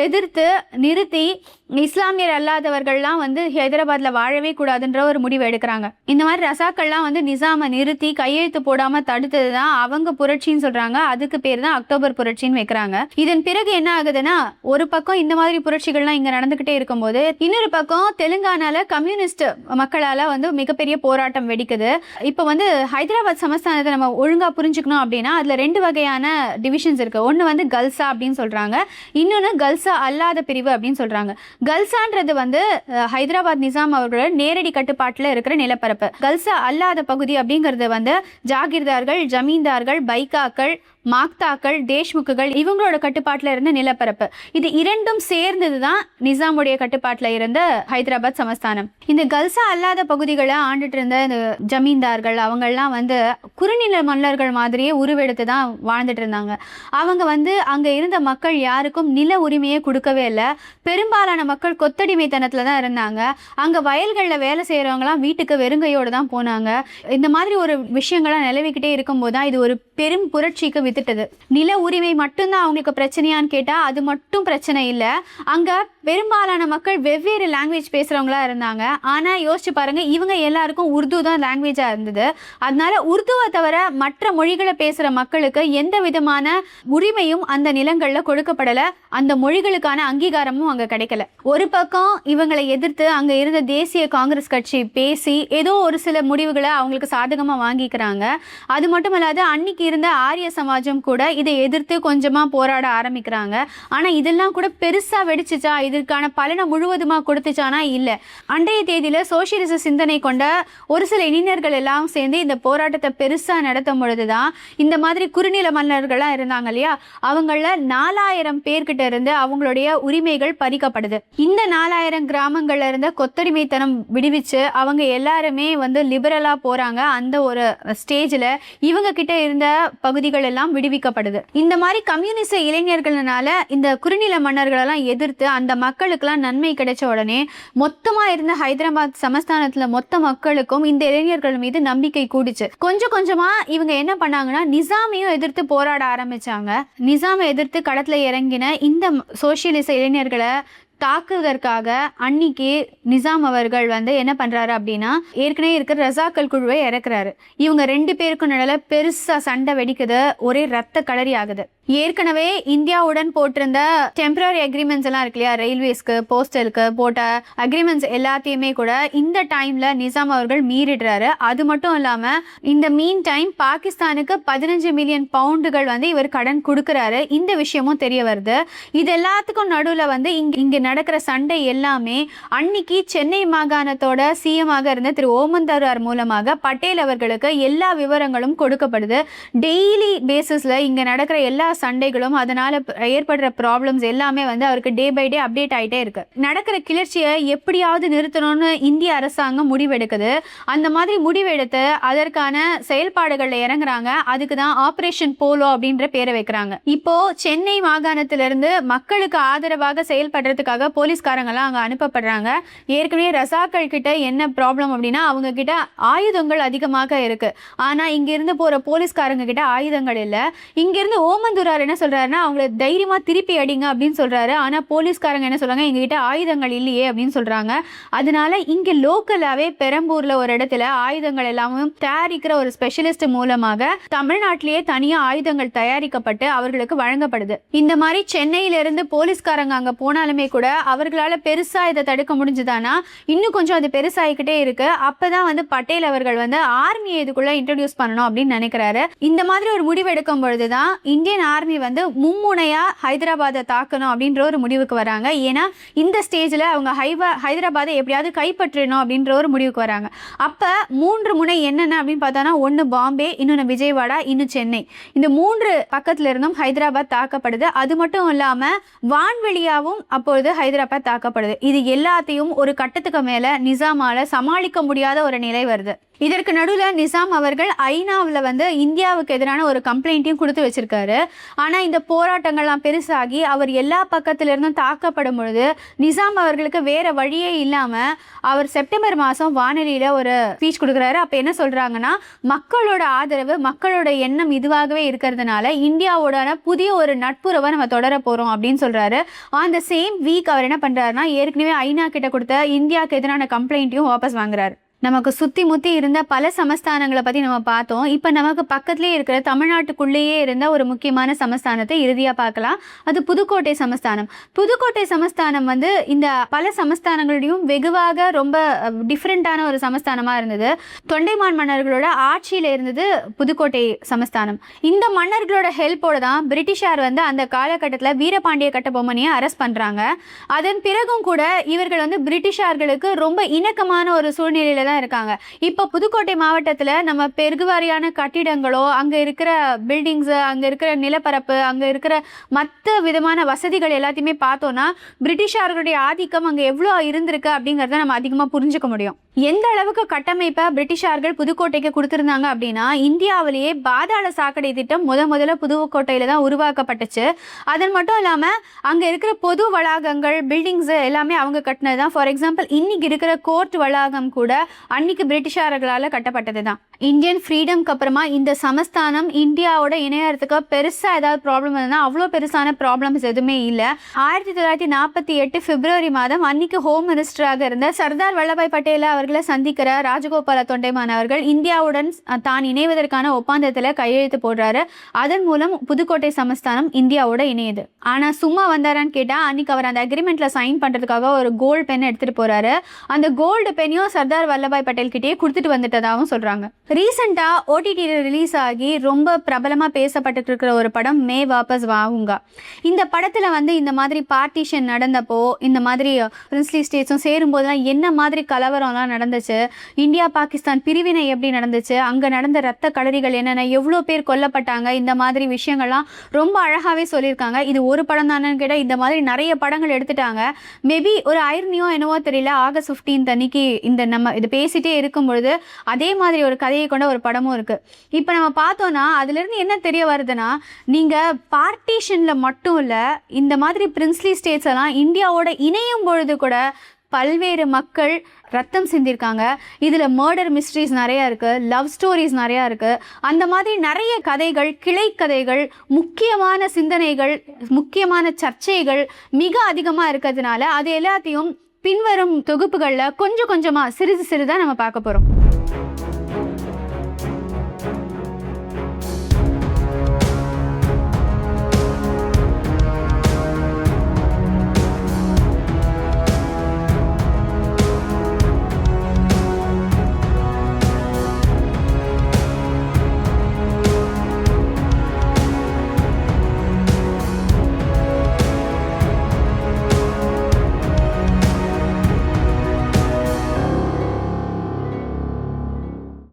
எதிர்த்து நிறுத்தி இஸ்லாமியர் அல்லாதவர்கள்லாம் வந்து ஹைதராபாத்ல வாழவே கூடாதுன்ற ஒரு முடிவு எடுக்கிறாங்க. இந்த மாதிரி ரசாக்கள்லாம் வந்து நிசாமை நிறுத்தி கையெழுத்து போடாம தடுத்தது தான் அவங்க புரட்சின்னு சொல்றாங்க. அதுக்கு பேர் தான் அக்டோபர் புரட்சின்னு வைக்கிறாங்க. இதன் பிறகு என்ன ஆகுதுன்னா, ஒரு பக்கம் இந்த மாதிரி புரட்சிகள்லாம் இங்க நடந்துகிட்டே இருக்கும்போது, இன்னொரு பக்கம் தெலுங்கானால கம்யூனிஸ்ட் மக்களால வந்து மிகப்பெரிய போராட்டம் வெடிக்குது. இப்போ வந்து ஹைதராபாத் சமஸ்தானத்தை நம்ம ஒழுங்கா புரிஞ்சுக்கணும் அப்படின்னா அதுல 2 வகையான டிவிஷன்ஸ் இருக்கு. ஒன்னு வந்து கல்சா அப்படின்னு சொல்றாங்க, இன்னொன்னு கல்சா அல்லாத பிரிவு அப்படின்னு சொல்றாங்க. கல்சான்றது வந்து ஹைதராபாத் நிசாம் அவர்களோட நேரடி கட்டுப்பாட்டுல இருக்கிற நிலப்பரப்பு. கல்சா அல்லாத பகுதி அப்படிங்கிறது வந்து ஜாகிர்தார்கள், ஜமீன்தார்கள், பைக்காக்கள், மாக்தாக்கள், தேஷ்முக்குகள் இவங்களோட கட்டுப்பாட்டில் இருந்த நிலப்பரப்பு. இது இரண்டும் சேர்ந்தது தான் நிசாமுடைய கட்டுப்பாட்டில் இருந்த ஹைதராபாத் சமஸ்தானம். இந்த கல்சா அல்லாத பகுதிகளை ஆண்டுட்டு இருந்த இந்த ஜமீன்தார்கள் அவங்கெல்லாம் வந்து குறுநில மன்னர்கள் மாதிரியே உருவெடுத்து தான் வாழ்ந்துட்டு இருந்தாங்க. அவங்க வந்து அங்கே இருந்த மக்கள் யாருக்கும் நில உரிமையை கொடுக்கவே இல்லை. பெரும்பாலான மக்கள் கொத்தடிமைத்தனத்தில் தான் இருந்தாங்க. அங்கே வயல்களில் வேலை செய்கிறவங்களாம் வீட்டுக்கு வெறுங்கையோடு தான் போனாங்க. இந்த மாதிரி ஒரு விஷயங்கள்லாம் நிலவிக்கிட்டே இருக்கும்போது தான் இது ஒரு பெரும் புரட்சிக்கு வித்துட்டது. நில உரிமை மட்டும்தான் அவங்களுக்கு பிரச்சனையான்னு கேட்டால் அது மட்டும் பிரச்சனை இல்லை. அங்கே பெரும்பாலான மக்கள் வெவ்வேறு லாங்குவேஜ் பேசுகிறவங்களா இருந்தாங்க. ஆனால் யோசிச்சு பாருங்க, இவங்க எல்லாருக்கும் உருது தான் லாங்குவேஜாக இருந்தது. அதனால உருதுவை தவிர மற்ற மொழிகளை பேசுகிற மக்களுக்கு எந்த விதமான உரிமையும் அந்த நிலங்களில் கொடுக்கப்படலை. அந்த மொழிகளுக்கான அங்கீகாரமும் அங்கே கிடைக்கல. ஒரு பக்கம் இவங்களை எதிர்த்து அங்கே இருந்த தேசிய காங்கிரஸ் கட்சி பேசி ஏதோ ஒரு சில முடிவுகளை அவங்களுக்கு சாதகமாக வாங்கிக்கிறாங்க. அது மட்டும் இல்லாத அன்னைக்கு இருந்த ஆரிய சமாஜம் கூட இதை எதிர்த்து கொஞ்சமாக போராட ஆரம்பிக்கிறாங்க. ஆனால் இதெல்லாம் கூட பெருசாக வெடிச்சிச்சா, இதற்கான பலனை முழுவதுமாக கொடுத்துச்சானா இல்லை. அன்றைய தேதியில் சோசியலிச சிந்தனை கொண்ட ஒரு சில இளைஞர்கள் எல்லாம் சேர்ந்து இந்த போராட்டத்தை பெருசாக நடத்தும் பொழுது தான் இந்த மாதிரி குறுநில மன்னர்கள்லாம் இருந்தாங்க இல்லையா, அவங்கள 4000 பேர்கிட்ட இருந்து அவங்களுடைய உரிமைகள் பறிக்கப்படுது. இந்த 4000 கிராமங்கள்ல இருந்த கொத்தடிமைத்தனம் விடுவிச்சு அவங்க எல்லாருமே வந்து லிபரலா போறாங்க. அந்த ஒரு ஸ்டேஜில் இவங்க கிட்ட இருந்த பகுதிகள் எல்லாம் விடுவிக்கப்படுது. இந்த மாதிரி கம்யூனிஸ்ட் இளைஞர்களால இந்த குறுநில மன்னர்களெல்லாம் எதிர்த்து அந்த மக்களுக்கெல்லாம் நன்மை கிடைச்ச உடனே மொத்தமா இருந்த ஹைதராபாத் சமஸ்தானத்துல மொத்த மக்களுக்கும் இந்த இளைஞர்கள் மீது நம்பிக்கை கூடிச்சு. கொஞ்சம் கொஞ்சமா இவங்க என்ன பண்ணாங்கன்னா நிசாமையும் எதிர்த்து போராட ஆரம்பிச்சாங்க. நிசாமை எதிர்த்து களத்துல இறங்கின இந்த சோசியலிச இளைஞர்களை தாக்குவதற்காக அன்னைக்கு நிசாம் அவர்கள் வந்து என்ன பண்றாரு அப்படின்னா, ஏற்கனவே இருக்கிற ரசாக்கள் குழுவை இறக்குறாரு. இவங்க 2 பேருக்கும் நடுல பெருசா சண்டை வெடிக்குது, ஒரே ரத்த களரி ஆகுது. ஏற்கனவே இந்தியாவுடன் போட்டிருந்த டெம்பரரி அக்ரிமெண்ட்ஸ் எல்லாம் இருக்கு இல்லையா, ரயில்வேஸ்க்கு போஸ்டலுக்கு போட்ட அக்ரிமெண்ட்ஸ் எல்லாத்தையுமே கூட இந்த டைம்ல நிசாம் அவர்கள் மீறிடுறாரு. அது மட்டும் இல்லாம இந்த மீன் டைம் பாகிஸ்தானுக்கு 15 மில்லியன் பவுண்டுகள் வந்து இவர் கடன் கொடுக்கறாரு. இந்த விஷயமும் தெரிய வருது. இது எல்லாத்துக்கும் நடுவில் வந்து இங்க நடக்கிற சண்டை எல்லாமே அன்னைக்கு சென்னை மாகாணத்தோட சிஎம்-ஆக இருந்த திரு ஓமந்தூரார் மூலமாக பட்டேல் அவர்களுக்கு எல்லா விவரங்களும் கொடுக்கப்படுது. டெய்லி பேசிஸ்ல இங்க நடக்கிற எல்லா சண்டைகளும் அதனால ஏற்படுற ப்ராப்ளம்ஸ் எல்லாமே வந்து அவருக்கு டே பை டே அப்டேட் ஆகிட்டே இருக்கு. நடக்கிற கிளர்ச்சியை எப்படியாவது நிறுத்தணும்னு இந்திய அரசாங்கம் முடிவெடுக்குது. அந்த மாதிரி முடிவெடுத்து அதற்கான செயல்பாடுகளில் இறங்குறாங்க. அதுக்கு தான் ஆபரேஷன் போலோ அப்படின்ற பேரை வைக்கிறாங்க. இப்போ சென்னை மாகாணத்திலிருந்து மக்களுக்கு ஆதரவாக செயல்படுறதுக்காக போலீஸ்காரங்கெல்லாம் அங்கே அனுப்பப்படுறாங்க. ஏற்கனவே ரசாக்கள் கிட்ட என்ன ப்ராப்ளம் அப்படின்னா, அவங்க கிட்ட ஆயுதங்கள் அதிகமாக இருக்கு. ஆனால் இங்கிருந்து போற போலீஸ்காரங்க கிட்ட ஆயுதங்கள் இல்லை. இங்கிருந்து ஓமந்தூரார் என்ன சொல்றாருன்னா, அவங்களை தைரியமா திருப்பி அடிங்க அப்படின்னு சொல்றாரு. ஆனா போலீஸ்காரங்க என்ன சொல்றாங்க, எங்ககிட்ட ஆயுதங்கள் இல்லையே அப்படின்னு சொல்றாங்க. அதனால இங்க லோக்கலாவே பெரம்பூர்ல ஒரு இடத்துல ஆயுதங்கள் எல்லாமும் தயாரிக்கிற ஒரு ஸ்பெஷலிஸ்ட் மூலமாக தமிழ்நாட்டிலேயே தனியா ஆயுதங்கள் தயாரிக்கப்பட்டு அவர்களுக்கு வழங்கப்படுது. இந்த மாதிரி சென்னையில இருந்து போலீஸ்காரங்க அங்க போனாலுமே கூட அவர்களால பெருசா இதை தடுக்க முடிஞ்சுதானா, இன்னும் கொஞ்சம் அது பெருசாகிக்கிட்டே இருக்கு. அப்பதான் வந்து பட்டேல் அவர்கள் வந்து ஆர்மியை இதுக்குள்ள இன்ட்ரோடியூஸ் பண்ணணும் அப்படின்னு நினைக்கிறாரு. இந்த மாதிரி ஒரு முடிவு எடுக்கும் பொழுதுதான் இந்தியன் ஆர்மி வந்து மும்முனையா ஹைதராபாத்தை தாக்கணும் அப்படின்ற ஒரு முடிவுக்கு வராங்க. ஏன்னா இந்த ஸ்டேஜில் அவங்க ஹைதராபாத்தை எப்படியாவது கைப்பற்றணும் அப்படின்ற ஒரு முடிவுக்கு வராங்க. அப்போ 3 முனை என்னென்ன அப்படின்னு பார்த்தோன்னா, ஒன்று பாம்பே, இன்னொன்று விஜயவாடா, இன்னும் சென்னை. இந்த 3 பக்கத்துல இருந்தும் ஹைதராபாத் தாக்கப்படுது. அது மட்டும் இல்லாமல் வான்வெளியாகவும் அப்பொழுது ஹைதராபாத் தாக்கப்படுது. இது எல்லாத்தையும் ஒரு கட்டத்துக்கு மேலே நிசாமால சமாளிக்க முடியாத ஒரு நிலை வருது. இதற்கு நடுவில் நிசாம் அவர்கள் ஐநாவில் வந்து இந்தியாவுக்கு எதிரான ஒரு கம்ப்ளைண்ட்டையும் கொடுத்து வச்சிருக்காரு. ஆனால் இந்த போராட்டங்கள்லாம் பெருசாகி அவர் எல்லா பக்கத்திலிருந்தும் தாக்கப்படும் பொழுது நிசாம் அவர்களுக்கு வேற வழியே இல்லாமல் அவர் செப்டம்பர் மாதம் வானொலியில் ஒரு ஸ்பீச் கொடுக்குறாரு. அப்போ என்ன சொல்கிறாங்கன்னா, மக்களோட ஆதரவு, மக்களோட எண்ணம் இதுவாகவே இருக்கிறதுனால இந்தியாவோட புதிய ஒரு நட்புறவை நம்ம தொடர போகிறோம் அப்படின்னு சொல்கிறாரு. அந்த சேம் வீக் அவர் என்ன பண்ணுறாருன்னா, ஏற்கனவே ஐநா கிட்ட கொடுத்த இந்தியாவுக்கு எதிரான கம்ப்ளைண்ட்டையும் வாபஸ் வாங்குறாரு. நமக்கு சுற்றி முற்றி இருந்த பல சமஸ்தானங்களை பற்றி நம்ம பார்த்தோம். இப்போ நமக்கு பக்கத்துலேயே இருக்கிற தமிழ்நாட்டுக்குள்ளேயே இருந்த ஒரு முக்கியமான சமஸ்தானத்தை இறுதியாக பார்க்கலாம். அது புதுக்கோட்டை சமஸ்தானம். புதுக்கோட்டை சமஸ்தானம் வந்து இந்த பல சமஸ்தானங்களையும் வெகுவாக ரொம்ப டிஃப்ரெண்ட்டான ஒரு சமஸ்தானமாக இருந்தது. தொண்டைமான் மன்னர்களோட ஆட்சியில் இருந்தது புதுக்கோட்டை சமஸ்தானம். இந்த மன்னர்களோட ஹெல்ப்போட தான் பிரிட்டிஷார் வந்து அந்த காலகட்டத்தில் வீரபாண்டிய கட்டபொம்மனையை அரெஸ்ட் பண்ணுறாங்க. அதன் பிறகும் கூட இவர்கள் வந்து பிரிட்டிஷார்களுக்கு ரொம்ப இணக்கமான ஒரு சூழ்நிலையில் தான் இருக்காங்க. இப்போ புதுக்கோட்டை மாவட்டத்தில் நம்ம பெருகுவாரியான கட்டிடங்களோ, அங்கே இருக்கிற பில்டிங்ஸு, அங்கே இருக்கிற நிலப்பரப்பு, அங்கே இருக்கிற மற்ற விதமான வசதிகள் எல்லாத்தையுமே பார்த்தோன்னா பிரிட்டிஷார்களுடைய ஆதிக்கம் அங்கே எவ்வளோ இருந்திருக்கு அப்படிங்கிறத நம்ம அதிகமாக புரிஞ்சுக்க முடியும். எந்த அளவுக்கு கட்டமைப்பை பிரிட்டிஷார்கள் புதுக்கோட்டைக்கு கொடுத்துருந்தாங்க அப்படின்னா, இந்தியாவிலேயே பாதாள சாக்கடை திட்டம் முதல்ல புதுக்கோட்டையில் தான் உருவாக்கப்பட்டுச்சு. அதன் மட்டும் இல்லாமல் அங்கே இருக்கிற பொது வளாகங்கள், பில்டிங்ஸு எல்லாமே அவங்க கட்டினது தான். ஃபார் எக்ஸாம்பிள், இன்னைக்கு இருக்கிற கோர்ட் வளாகம் கூட அன்னைக்கு பிரிட்டிஷார்களால் கட்டப்பட்டது தான். இந்தியன் ஃப்ரீடம்க்கு அப்புறமா இந்த சமஸ்தானம் இந்தியாவோட இணையறதுக்கு பெருசாக ஏதாவது ப்ராப்ளம் இருந்ததுன்னா அவ்வளோ பெருசான ப்ராப்ளம்ஸ் எதுவுமே இல்லை. 1948 பிப்ரவரி மாதம் அன்னைக்கு ஹோம் மினிஸ்டராக இருந்த சர்தார் வல்லபாய் பட்டேல் அவர்களை சந்திக்கிற ராஜகோபால தொண்டைமான் அவர்கள் இந்தியாவுடன் தான் இணைவதற்கான ஒப்பந்தத்தில் கையெழுத்து போடுறாரு. அதன் மூலம் புதுக்கோட்டை சமஸ்தானம் இந்தியாவோட இணையுது. ஆனால் சும்மா வந்தாரான்னு கேட்டால் அன்னைக்கு அவர் அந்த அக்ரிமெண்ட்டில் சைன் பண்ணுறதுக்காக ஒரு கோல்டு பென் எடுத்துகிட்டு போகிறாரு. அந்த கோல்டு பெண்ணையும் சர்தார் வல்லபாய் பட்டேல் கிட்டேயே கொடுத்துட்டு வந்துட்டதாகவும் சொல்கிறாங்க. ரீசெண்டாக ஓடிடியில் ரிலீஸ் ஆகி ரொம்ப பிரபலமாக பேசப்பட்டு இருக்கிற ஒரு படம் மே வாபஸ் வாவுங்கா. இந்த படத்தில் வந்து இந்த மாதிரி பார்ட்டிஷன் நடந்தப்போ, இந்த மாதிரி பிரின்ஸ்லி ஸ்டேட்ஸும் சேரும்போதெல்லாம் என்ன மாதிரி கலவரம்லாம் நடந்துச்சு, இந்தியா பாகிஸ்தான் பிரிவினை எப்படி நடந்துச்சு, அங்கே நடந்த ரத்த களரிகள் என்னென்ன, எவ்வளோ பேர் கொல்லப்பட்டாங்க, இந்த மாதிரி விஷயங்கள்லாம் ரொம்ப அழகாகவே சொல்லியிருக்காங்க. இது ஒரு படம் தானேன்னு கேட்டால் இந்த மாதிரி நிறைய படங்கள் எடுத்துட்டாங்க. மேபி ஒரு ஐர்னியோ என்னவோ தெரியல, ஆகஸ்ட் 15 அன்னைக்கு இந்த நம்ம இது பேசிகிட்டே இருக்கும் பொழுது அதே மாதிரி ஒரு கதையை கொண்ட ஒரு படமும் இருக்குது. இப்போ நம்ம பார்த்தோன்னா அதுலேருந்து என்ன தெரிய வருதுன்னா, நீங்கள் பார்ட்டிஷனில் மட்டும் இல்லை, இந்த மாதிரி பிரின்ஸ்லி ஸ்டேட்ஸ் எல்லாம் இந்தியாவோட இணையும் பொழுது கூட பல்வேறு மக்கள் ரத்தம் சிந்திருக்காங்க. இதில் மர்டர் மிஸ்ட்ரிஸ் நிறையா இருக்குது, லவ் ஸ்டோரிஸ் நிறையா இருக்குது. அந்த மாதிரி நிறைய கதைகள், கிளை கதைகள், முக்கியமான சிந்தனைகள், முக்கியமான சர்ச்சைகள் மிக அதிகமாக இருக்கிறதுனால அது எல்லாத்தையும் பின்வரும் தொகுப்புகளில் கொஞ்சம் கொஞ்சமாக சிறிதாக நம்ம பார்க்க போகிறோம்.